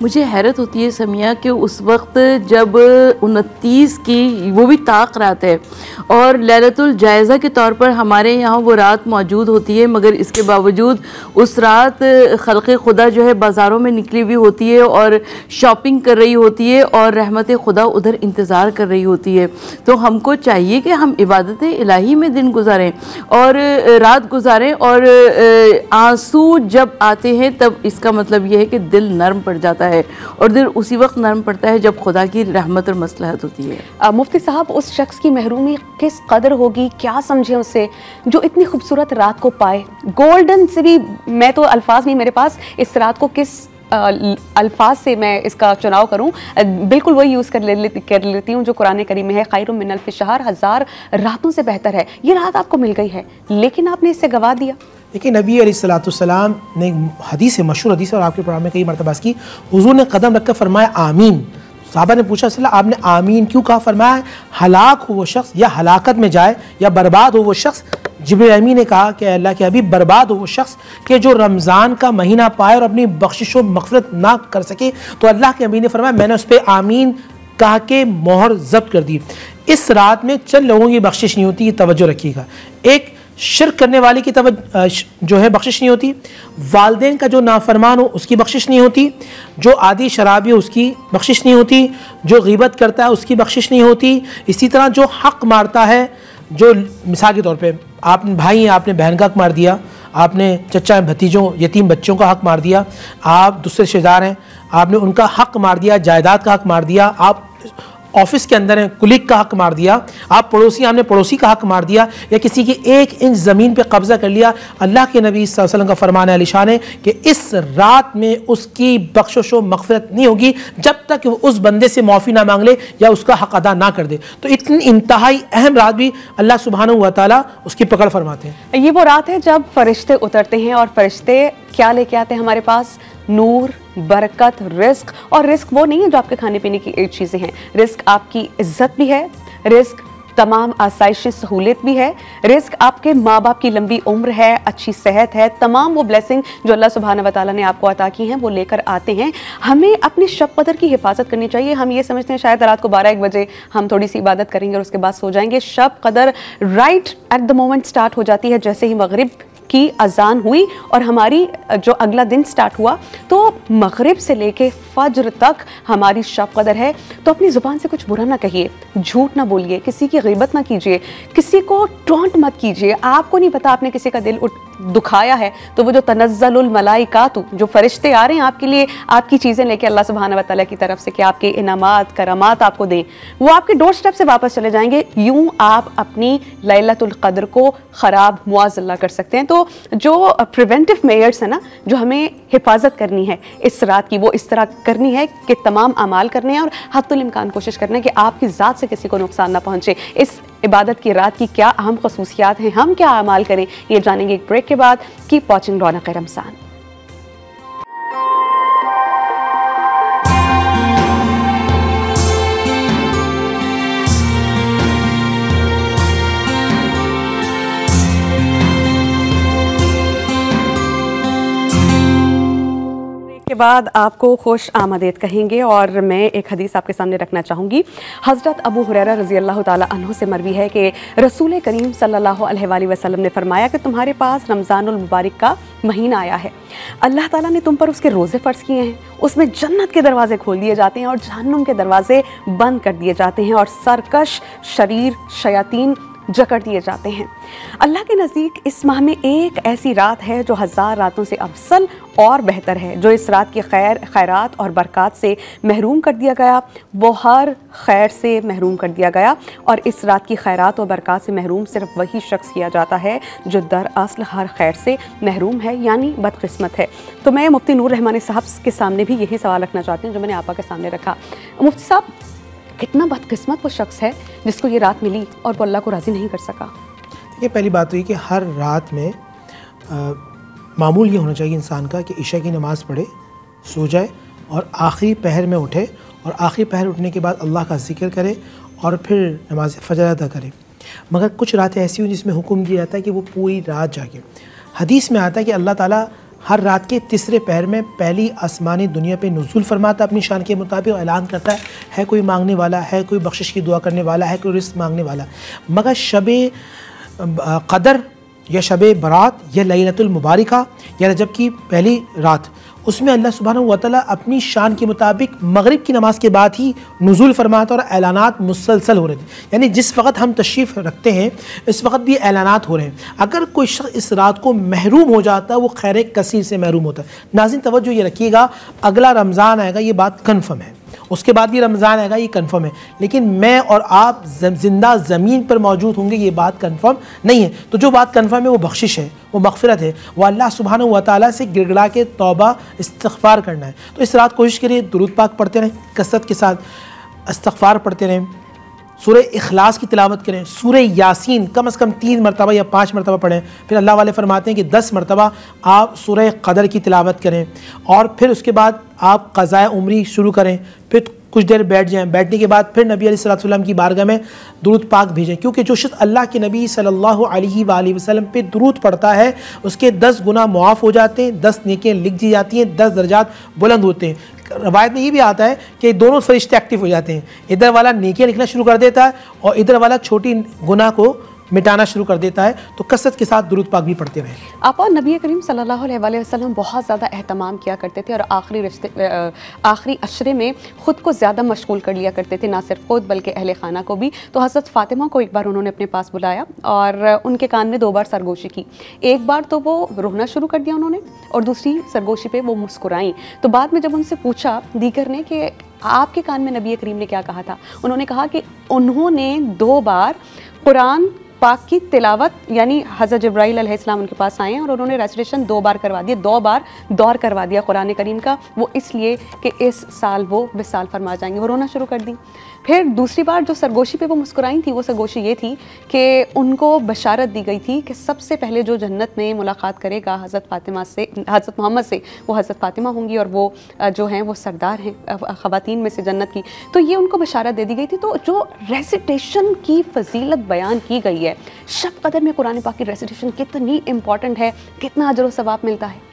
मुझे हैरत होती है समिया कि उस वक्त जब 29 की वो भी ताक रात है और लैलतुल जायज़ा के तौर पर हमारे यहाँ वो रात मौजूद होती है, मगर इसके बावजूद उस रात खल्क़े खुदा जो है बाज़ारों में निकली हुई होती है और शॉपिंग कर रही होती है और रहमत खुदा उधर इंतज़ार कर रही होती है। तो हमको चाहिए कि हम इबादत इलाही में दिन गुजारें और रात गुजारें, और आंसू जब आते हैं तब इसका मतलब यह है कि दिल नरम पड़ जाता है, और दिल उसी वक्त नरम पड़ता है जब खुदा की रहमत और मसलहत होती है। मुफ्ती साहब, उस शख्स की महरूमी किस कदर होगी, क्या समझे उसे जो इतनी खूबसूरत रात को पाए? गोल्डन से भी, मैं तो अल्फाज नहीं मेरे पास, इस रात को किस अल्फाज से मैं इसका चुनाव करूं, बिल्कुल वही यूज़ कर लेती हूँ जो कुरान करीम में है, खैरुम मिन अल्फ़ि शहर, 1000 रातों से बेहतर है। ये रात आपको मिल गई है लेकिन आपने इससे गवा दिया। देखिए, नबी अलैहिस्सलाम ने हदीस है, मशहूर हदीस है और आपके प्रोग्राम में कई मरतबा की, हुजूर ने कदम रखकर फरमाया आमीन। साहबा ने पूछा सल्लल्लाहु आपने आमीन क्यों कहा? फरमाया हलाक हो वो शख्स, या हलाकत में जाए या बर्बाद हो वो शख्स। जिब्रील अमीन ने कहा कि अल्लाह के हबीब, बर्बाद हो वो शख्स कि जो रमज़ान का महीना पाए और अपनी बख्शिश व मग़फ़िरत ना कर सके। तो अल्लाह के हबीब ने फरमाया मैंने उस पर आमीन कहा के मोहर ज़ब्त कर दी। इस रात में चंद लोगों की बख्शिश नहीं होती, ये तवज्जो रखिएगा। एक शिर्क करने वाले की जो है बख्शिश नहीं होती, वालिदैन का जो नाफरमान हो उसकी बख्शिश नहीं होती, जो आदि शराबी हो उसकी बख्शिश नहीं होती, जो गीबत करता है उसकी बख्शिश नहीं होती। इसी तरह जो हक़ मारता है, जो मिसाल के तौर पे आप भाई हैं, आपने बहन का हक़ मार दिया, आपने चचा भतीजों यतीम बच्चों का हक़ मार दिया, आप दूसरे रिश्तेदार हैं, आपने उनका हक़ मार दिया, जायदाद का हक़ मार दिया, आप ऑफिस के अंदर हैं, कुलीग का हक़ मार दिया, आप पड़ोसी, आपने पड़ोसी का हक़ मार दिया, या किसी की 1 इंच ज़मीन पे कब्ज़ा कर लिया। अल्लाह के नबी सल्लल्लाहु अलैहि वसल्लम का फरमान है अलीशान है कि इस रात में उसकी बख्शिश व मग़फ़िरत नहीं होगी जब तक वो उस बंदे से माफ़ी ना मांग ले या उसका हक़ अदा ना कर दे। तो इतनी इंतहाई अहम रात भी अल्लाह सुब्हानहू व तआला उसकी पकड़ फरमाते हैं। ये वो रात है जब फरिश्ते उतरते हैं और फरिश्ते क्या लेके आते हैं हमारे पास? नूर, बरकत, रिस्क। और रिस्क वो नहीं है जो आपके खाने पीने की चीज़ें हैं, रिस्क आपकी इज्जत भी है, रिस्क तमाम आसाइश सहूलियत भी है, रिस्क आपके माँ बाप की लंबी उम्र है, अच्छी सेहत है, तमाम वो ब्लेसिंग जो अल्लाह सुब्हानहू व तआला ने आपको अता की हैं वो लेकर आते हैं। हमें अपनी शब कदर की हिफाजत करनी चाहिए। हम ये समझते हैं शायद रात को 12-1 बजे हम थोड़ी सी इबादत करेंगे और उसके बाद सो जाएंगे। शब कदर right at the moment start हो जाती है जैसे ही मगरिब की अजान हुई और हमारी जो अगला दिन स्टार्ट हुआ, तो मगरिब से लेके फज्र तक हमारी शब कदर है। तो अपनी ज़ुबान से कुछ बुरा ना कहिए, झूठ ना बोलिए, किसी की ग़ीबत ना कीजिए, किसी को टॉन्ट मत कीजिए। आपको नहीं पता आपने किसी का दिल दुखाया है तो वो जो तनज़्ज़लुल मलाइकातु, जो फरिश्ते आ रहे हैं आपके लिए आपकी चीज़ें लेके अल्लाह सुब्हानहू व तआला की तरफ से कि आपके इनामात करामात आपको दें, वो आपके डोर स्टेप से वापस चले जाएंगे। यूँ आप अपनी लैलतुल क़द्र को ख़राब मुआज़्ज़ल्ला कर सकते हैं। तो जो प्रिवेंटिव मेजर्स है ना, जो हमें हिफाजत करनी है इस रात की, वो इस तरह करनी है कि तमाम अमाल करने हैं और हद्दुल इम्कान कोशिश करना है कि आपकी ज़ात से किसी को नुकसान ना पहुँचे। इस इबादत की रात की क्या अहम खसूसियात हैं, हम क्या अमाल करें, ये जानेंगे एक ब्रेक के बाद। Keep watching Raunaq Ramzan. के बाद आपको खुश आमदेद कहेंगे और मैं एक हदीस आपके सामने रखना चाहूँगी। हज़रत अबू हुरैरा रज़ी अल्लाह ताला अन्हु से मरवी है कि रसूल करीम सल्लल्लाहु अलैहि वसल्लम ने फरमाया कि तुम्हारे पास रमज़ानुल मुबारक का महीना आया है, अल्लाह ताला ने तुम पर उसके रोज़े फ़र्ज़ किए हैं, उसमें जन्नत के दरवाजे खोल दिए जाते हैं और जहन्नुम के दरवाजे बंद कर दिए जाते हैं और सरकश शरीर शयातीन जकड़ दिए जाते हैं। अल्लाह के नज़दीक इस माह में एक ऐसी रात है जो 1000 रातों से अफसल और बेहतर है। जो इस रात की खैरात और बरक़ात से महरूम कर दिया गया वो हर खैर से महरूम कर दिया गया। और इस रात की खैरात और बरक़ात से महरूम सिर्फ वही शख्स किया जाता है जो दरअसल हर खैर से महरूम है, यानी बदकिस्मत है। तो मैं मुफ्ती नूर रहमानी साहब के सामने भी यही सवाल रखना चाहती हूँ जो मैंने आपा के सामने रखा। मुफ्ती साहब, कितना बदकिस्मत वो शख्स है जिसको ये रात मिली और वो अल्लाह को राज़ी नहीं कर सका? देखिए, पहली बात तो ये कि हर रात में मामूल ये होना चाहिए इंसान का कि इशा की नमाज़ पढ़े, सो जाए और आखिरी पहर में उठे और आखिरी पहर उठने के बाद अल्लाह का ज़िक्र करे और फिर नमाज फ़जर अदा करे। मगर कुछ रातें ऐसी हुई जिसमें हुक्म दिया जाता है कि वो पूरी रात जागे। हदीस में आता है कि अल्लाह ताला हर रात के तीसरे पहर में पहली आसमानी दुनिया पे नुज़ूल फरमाता है, अपनी शान के मुताबिक ऐलान करता है कोई मांगने वाला है, कोई बख्शिश की दुआ करने वाला है, कोई रिस्क मांगने वाला। मगर शबे क़दर या शबे बरात या लैलतुल मुबारका या रजब की पहली रात, उसमें अल्लाह सुब्हानहू व तआला अपनी शान के मुताबिक मगरिब की नमाज के बाद ही नुज़ूल फरमाता और ऐलानात मुसलसल हो रहे थे। यानी जिस वक्त हम तशरीफ़ रखते हैं इस वक्त भी ऐलानात हो रहे हैं। अगर कोई शख्स इस रात को महरूम हो जाता है वो खैर कसीर से महरूम होता है। नाज़रीन तवज्जो ये रखिएगा, अगला रमज़ान आएगा ये बात कन्फर्म है, उसके बाद भी रमज़ान आएगा ये कंफर्म है, लेकिन मैं और आप जिंदा ज़मीन पर मौजूद होंगे ये बात कंफर्म नहीं है। तो जो बात कंफर्म है वो बख्शिश है, वो मग़फ़िरत है, वो अल्लाह सुब्हानहू व तआला से गिड़गिड़ा के तौबा इस्तिग़फ़ार करना है। तो इस रात कोशिश करिए दुरूद पाक पढ़ते रहें, कसरत के साथ इस्तिग़फ़ार पढ़ते रहें, सूरह इखलास की तिलावत करें, सूरह यासीन कम से कम 3 मरतबा या 5 मरतबा पढ़ें। फिर अल्लाह वाले फरमाते हैं कि 10 मरतबा आप सूरह क़दर की तिलावत करें और फिर उसके बाद आप क़ज़ाए उम्री शुरू करें। फिर कुछ देर बैठ जाएं, बैठने के बाद फिर नबी अलैहिस्सलातु वस्सलाम की बारगाह में दुरूद पाक भेजें, क्योंकि जो शख्स अल्लाह के नबी सल्लल्लाहु अलैहि वसल्लम पे दुरूद पढ़ता है उसके 10 गुनाह मुआफ़ हो जाते हैं, 10 नेकियां लिख दी जाती हैं, 10 दर्जात बुलंद होते हैं। रवायत में ये भी आता है कि दोनों फरिश्ते एक्टिव हो जाते हैं, इधर वाला नेकियां लिखना शुरू कर देता है और इधर वाला छोटी गुनाह को मिटाना शुरू कर देता है। तो कसरत के साथ दुरूद पाक भी पढ़ते रहें। आपा नबी करीम सल्लल्लाहु अलैहि वसल्लम बहुत ज़्यादा एहतमाम किया करते थे और आखिरी अशरे में ख़ुद को ज़्यादा मशगूल कर लिया करते थे, ना सिर्फ खुद बल्कि अहले खाना को भी। तो हज़रत फ़ातिमा को एक बार उन्होंने अपने पास बुलाया और उनके कान में 2 बार सरगोशी की। एक बार तो वो रोना शुरू कर दिया उन्होंने और दूसरी सरगोशी पे वो मुस्कुराई। तो बाद में जब उनसे पूछा दीगर ने कि आपके कान में नबी करीम ने क्या कहा था, उन्होंने कहा कि उन्होंने 2 बार कुरान पाक की तिलावत, यानी हज़रत जिब्राइल अलैहिस्सलाम उनके पास आए और उन्होंने रेसिटेशन 2 बार करवा दिया, 2 बार दौर करवा दिया कुरान करीम का, वो इसलिए कि इस साल वो विसाल फरमा जाएंगे। वो रोना शुरू कर दी। फिर दूसरी बार जो सरगोशी पे वो मुस्कुराई थी, वो सरगोशी ये थी कि उनको बशारत दी गई थी कि सबसे पहले जो जन्नत में मुलाकात करेगा हज़रत फ़ातिमा से, हज़रत मोहम्मद से, वो हज़रत फ़ातिमा होंगी और वो जो हैं वो सरदार हैं ख़वातीन में से जन्नत की। तो ये उनको बशारत दे दी गई थी। तो जो रेसिटेशन की फ़जीलत बयान की गई है, शब कदर में कुरान पाक की रेसिटेशन कितनी इम्पॉर्टेंट है, कितना अजर व सवाब मिलता है।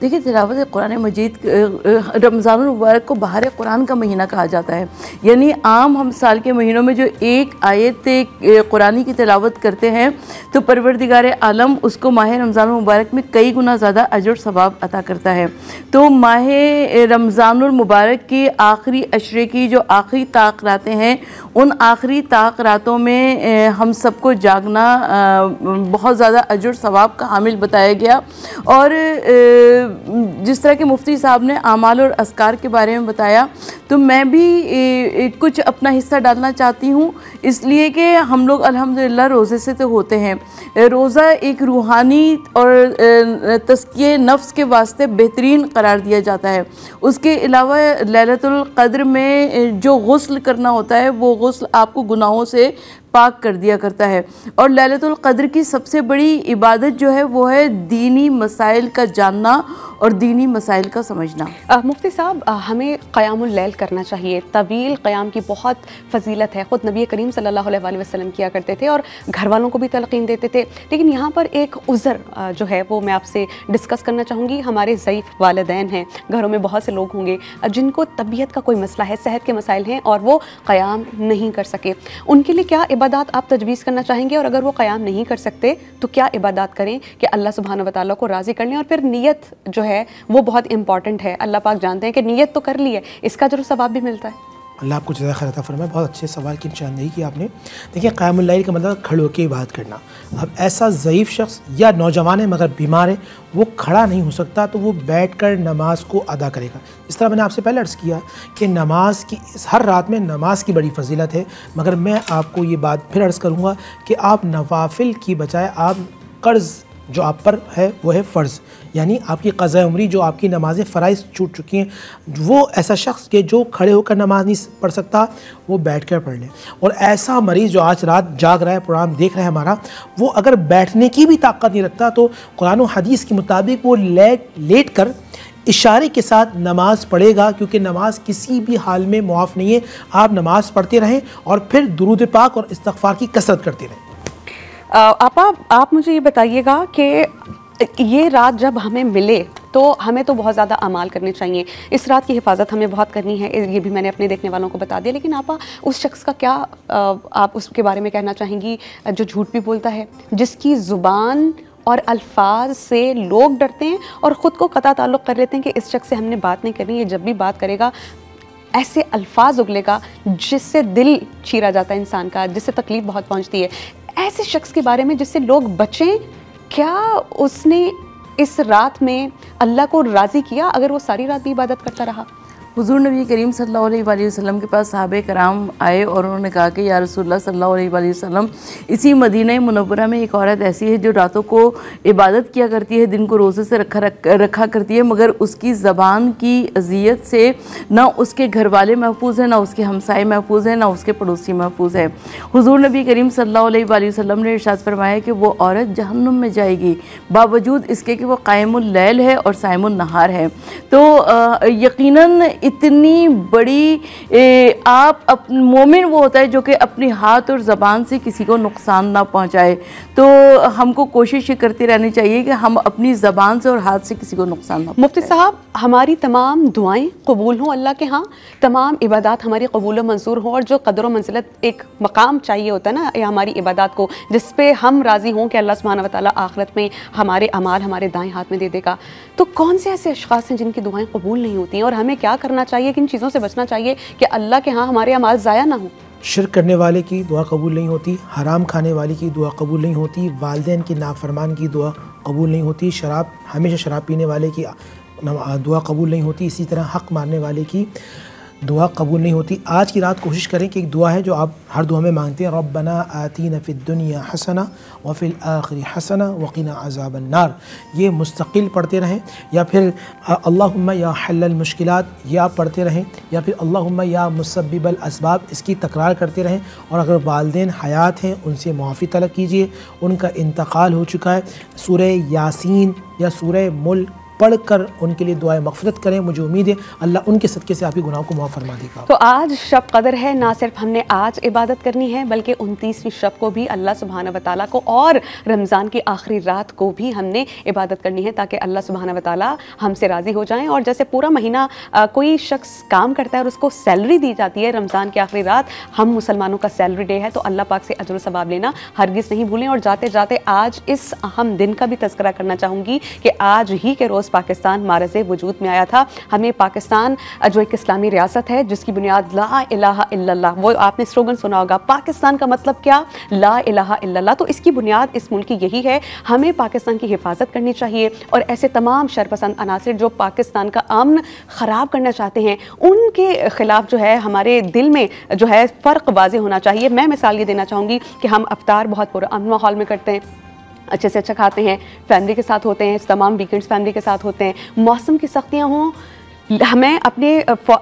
देखिए, तिलावत कुरान मजीद रमज़ानुल मुबारक को बहार कुरान का महीना कहा जाता है। यानी आम हम साल के महीनों में जो एक आयत कुरानी की तिलावत करते हैं तो परवरदिगार आलम उसको माह रमज़ानुल मुबारक में कई गुना ज़्यादा अजर सवाब अता करता है। तो माह रमज़ानुल मुबारक के आखिरी अशरे की जो आखिरी ताक रातें हैं, उन आखिरी ताक रातों में हम सबको जागना बहुत ज़्यादा अजर सवाब का हामिल बताया गया। और जिस तरह के मुफ्ती साहब ने आमाल और अस्कार के बारे में बताया, तो मैं भी कुछ अपना हिस्सा डालना चाहती हूँ, इसलिए कि हम लोग अल्हम्दुलिल्लाह रोज़े से तो होते हैं। रोज़ा एक रूहानी और तज़किये नफ्स के वास्ते बेहतरीन करार दिया जाता है। उसके अलावा लैलतुल क़द्र में जो गुस्ल करना होता है, वो गुस्ल आपको गुनाहों से पाक कर दिया करता है। और लैलतुल क़द्र की सबसे बड़ी इबादत जो है वो है दीनी मसाइल का जानना और दीनी मसाइल का समझना। मुफ्ती साहब, हमें क़यामुल लैल करना चाहिए। तवील क़याम की बहुत फजीलत है, ख़ुद नबी करीम सल्लल्लाहु अलैहि वसल्लम किया करते थे और घर वालों को भी तलक़ीन देते थे। लेकिन यहाँ पर एक उज़र जो है वो मैं आपसे डिस्कस करना चाहूँगी। हमारे ज़ईफ़ वालिदैन हैं, घरों में बहुत से लोग होंगे जिनको तबीयत का कोई मसला है, सेहत के मसाइल हैं और वो क़याम नहीं कर सके। उनके लिए क्या इबादत आप तजवीज़ करना चाहेंगे? और अगर वो क़याम नहीं कर सकते तो क्या इबादत करें कि अल्लाह सुब्हानहू व तआला को राज़ी कर लें? और फिर नियत जो है वो बहुत इंपॉर्टेंट है। अल्लाह पाक जानते हैं कि नियत तो कर ली है, इसका जो सवाब भी मिलता है। अल्लाह आपको जज़ा खैर अता फरमाए। बहुत अच्छे सवाल की निशानदेही की आपने। देखिए, क़यामुल लैल का मतलब खड़े होकर इबादत करना। अब ऐसा ज़ईफ़ शख्स या नौजवान है मगर बीमार है, वो खड़ा नहीं हो सकता, तो वो बैठकर नमाज को अदा करेगा। इस तरह मैंने आपसे पहले अर्ज़ किया कि नमाज की हर रात में नमाज की बड़ी फजीलत है, मगर मैं आपको ये बात फिर अर्ज़ करूँगा कि आप नवाफिल की बजाय आप कर्ज़ जो आप पर है वो है फ़र्ज़, यानी आपकी क़ज़ा उम्री जो आपकी नमाज़ें फ़राइज़ छूट चुकी हैं, वो ऐसा शख्स के जो खड़े होकर नमाज नहीं पढ़ सकता, वो बैठकर पढ़ ले। और ऐसा मरीज़ जो आज रात जाग रहा है, प्रोग्राम देख रहा है हमारा, वो अगर बैठने की भी ताकत नहीं रखता तो कुरान और हदीस के मुताबिक वो लेट कर इशारे के साथ नमाज़ पढ़ेगा, क्योंकि नमाज किसी भी हाल में मुआफ़ नहीं है। आप नमाज़ पढ़ते रहें और फिर दुरूद पाक और इस्तिग़फ़ार की कसरत करते रहें। आपा, आप मुझे ये बताइएगा कि ये रात जब हमें मिले तो हमें तो बहुत ज़्यादा अमाल करने चाहिए, इस रात की हिफाजत हमें बहुत करनी है, ये भी मैंने अपने देखने वालों को बता दिया। लेकिन आपा, उस शख्स का क्या आप उसके बारे में कहना चाहेंगी जो झूठ भी बोलता है, जिसकी ज़ुबान और अल्फाज से लोग डरते हैं और ख़ुद को कता ताल्लुक़ कर लेते हैं कि इस शख्स से हमने बात नहीं करनी है, जब भी बात करेगा ऐसे अल्फाज उगलेगा जिससे दिल चीरा जाता है इंसान का, जिससे तकलीफ़ बहुत पहुँचती है। ऐसे शख्स के बारे में जिससे लोग बचें, क्या उसने इस रात में अल्लाह को राज़ी किया अगर वो सारी रात भी इबादत करता रहा? हुज़ूर नबी करीम सल्लल्लाहु अलैहि वसल्लम के पास सहाबे कराम आए और उन्होंने कहा कि या रसूलुल्लाह सल्लल्लाहु अलैहि वसल्लम, इसी मदीना मुनव्वरा में एक औरत ऐसी है जो रातों को इबादत किया करती है, दिन को रोज़े से रखा करती है, मगर उसकी ज़बान की अजियत से ना उसके घर वाले महफूज हैं, ना उसके हमसाए महफूज हैं, ना उसके पड़ोसी महफूज है। हुज़ूर नबी करीम सल्लल्लाहु अलैहि वसल्लम ने इरशाद फरमाया कि वो औरत जहन्नुम में जाएगी, बावजूद इसके कि वो क़ायमुल लैल है और साइमुन नहार है। तो यकीनन इतनी बड़ी आप मोमिन वो होता है जो कि अपने हाथ और ज़बान से किसी को नुकसान ना पहुंचाए। तो हमको कोशिश करती रहनी चाहिए कि हम अपनी ज़बान से और हाथ से किसी को नुकसान ना मुफ्ती साहब, हमारी तमाम दुआएं कबूल हों अल्लाह के यहाँ, तमाम इबादत हमारी कबूल व मंजूर हों, और जो कदर व मंजिलत एक मकाम चाहिए होता है ना हमारी इबादत को, जिस पे हम राज़ी हों कि अल्लाह सुब्हानहू व तआला आखिरत में हमारे अमाल हमारे दाएं हाथ में दे देगा। तो कौन से ऐसे अशख़ास हैं जिनकी दुआएं कबूल नहीं होती हैं, और हमें क्या करना चाहिए, किन चीज़ों से बचना चाहिए कि अल्लाह के यहाँ हमारे अमाल ज़ाया ना हो? शिर्क करने वाले की दुआ कबूल नहीं होती, हराम खाने वाले की दुआ कबूल नहीं होती, वालिदैन की नाफरमान की दुआ कबूल नहीं होती, हमेशा शराब पीने वाले की दुआ कबूल नहीं होती, इसी तरह हक़ मारने वाले की दुआ कबूल नहीं होती। आज की रात कोशिश करें कि एक दुआ है जो आप हर दुआ में मांगते हैं, रब्बना आतीना फ़िद दुनिया हसना व फ़िल आखिरी हसना व क़िना अज़ाबन नार, ये मुस्तकिल पढ़ते रहें, या फिर अल्लाहुम्मा या हल्लल मुश्किलात ये आप पढ़ते रहें, या फिर अल्लाहुम्मा या मुसब्बिबल असबाब, इसकी तकरार करते रहें। और अगर वालिदैन हयात हैं उनसे मुआफ़ी तलब कीजिए, उनका इंतकाल हो चुका है, सूरह यासीन या सूरह मुल्क पढ़कर उनके लिए दुआएं मग़फ़िरत करें। मुझे उम्मीद है अल्लाह उनके सदक़े से आपके गुनाहों को माफ़ फरमा देगा। तो आज शब कदर है, ना सिर्फ हमने आज इबादत करनी है बल्कि 29वीं शब को भी अल्लाह सुब्हानहू व तआला को, और रमज़ान की आखिरी रात को भी हमने इबादत करनी है, ताकि अल्लाह सुब्हानहू व तआला हमसे राज़ी हो जाएं। और जैसे पूरा महीना कोई शख्स काम करता है और उसको सैलरी दी जाती है, रमज़ान की आखिरी रात हम मुसलमानों का सैलरी डे है, तो अल्लाह पाक से अजर व सवाब लेना हरगिज़ नहीं भूलें। और जाते जाते आज इस अहम दिन का भी तज़किरा करना चाहूँगी कि आज ही के रोज़ पाकिस्तान मारज़ वजूद में आया था। हमें पाकिस्तान जो एक इस्लामी रियासत है जिसकी बुनियाद ला इलाहा इल्लल्लाह, वो आपने स्लोगन सुना होगा, पाकिस्तान का मतलब क्या, ला इलाहा इल्लल्लाह, तो इसकी बुनियाद इस मुल्क की यही है। हमें पाकिस्तान की हिफाजत करनी चाहिए, और ऐसे तमाम शरपसंद अनासिर जो पाकिस्तान का अमन ख़राब करना चाहते हैं उनके ख़िलाफ़ जो है हमारे दिल में जो है फ़र्क वाज़ेह होना चाहिए। मैं मिसाल ये देना चाहूँगी कि हम अफ्तार बहुत पुरअमन माहौल में करते हैं, अच्छे से अच्छा खाते हैं, फैमिली के साथ होते हैं, तमाम वीकेंड्स फैमिली के साथ होते हैं। मौसम की सख्तियाँ हों, हमें अपने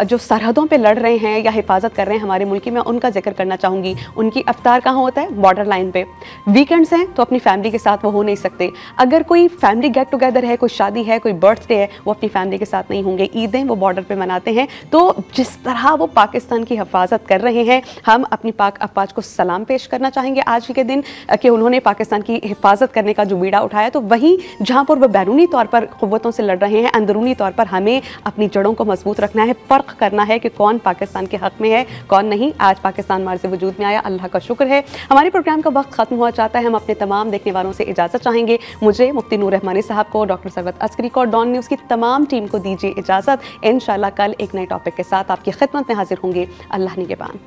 जो सरहदों पे लड़ रहे हैं या हिफाजत कर रहे हैं हमारे मुल्क की, मैं उनका जिक्र करना चाहूँगी। उनकी अफ्तार कहाँ होता है, बॉर्डर लाइन पे। वीकेंड्स हैं तो अपनी फैमिली के साथ वो हो नहीं सकते। अगर कोई फैमिली गेट टुगेदर है, कोई शादी है, कोई बर्थडे है, वो अपनी फैमिली के साथ नहीं होंगे। ईदें वो बॉर्डर पे मनाते हैं। तो जिस तरह वो पाकिस्तान की हिफाजत कर रहे हैं, हम अपनी पाक अफवाज को सलाम पेश करना चाहेंगे आज के दिन कि उन्होंने पाकिस्तान की हिफाजत करने का जो बीड़ा उठाया। तो वहीं जहाँ पर वो बैरूनी तौर पर क़ुव्वतों से लड़ रहे हैं, अंदरूनी तौर पर हमें अपनी जड़ों को मजबूत रखना है, फ़र्क करना है कि कौन पाकिस्तान के हक़ में है, कौन नहीं। आज पाकिस्तान मार्ज़ वजूद में आया, अल्लाह का शुक्र है। हमारे प्रोग्राम का वक्त ख़त्म हुआ चाहता है। हम अपने तमाम देखने वालों से इजाज़त चाहेंगे। मुझे, मुफ्ती नूर रहमानी साहब को, डॉक्टर सरवत अस्करी को और डॉन न्यूज़ की तमाम टीम को दीजिए इजाज़त। इंशाअल्लाह कल एक नए टॉपिक के साथ आपकी खिदमत में हाजिर होंगे। अल्लाह निगहबान।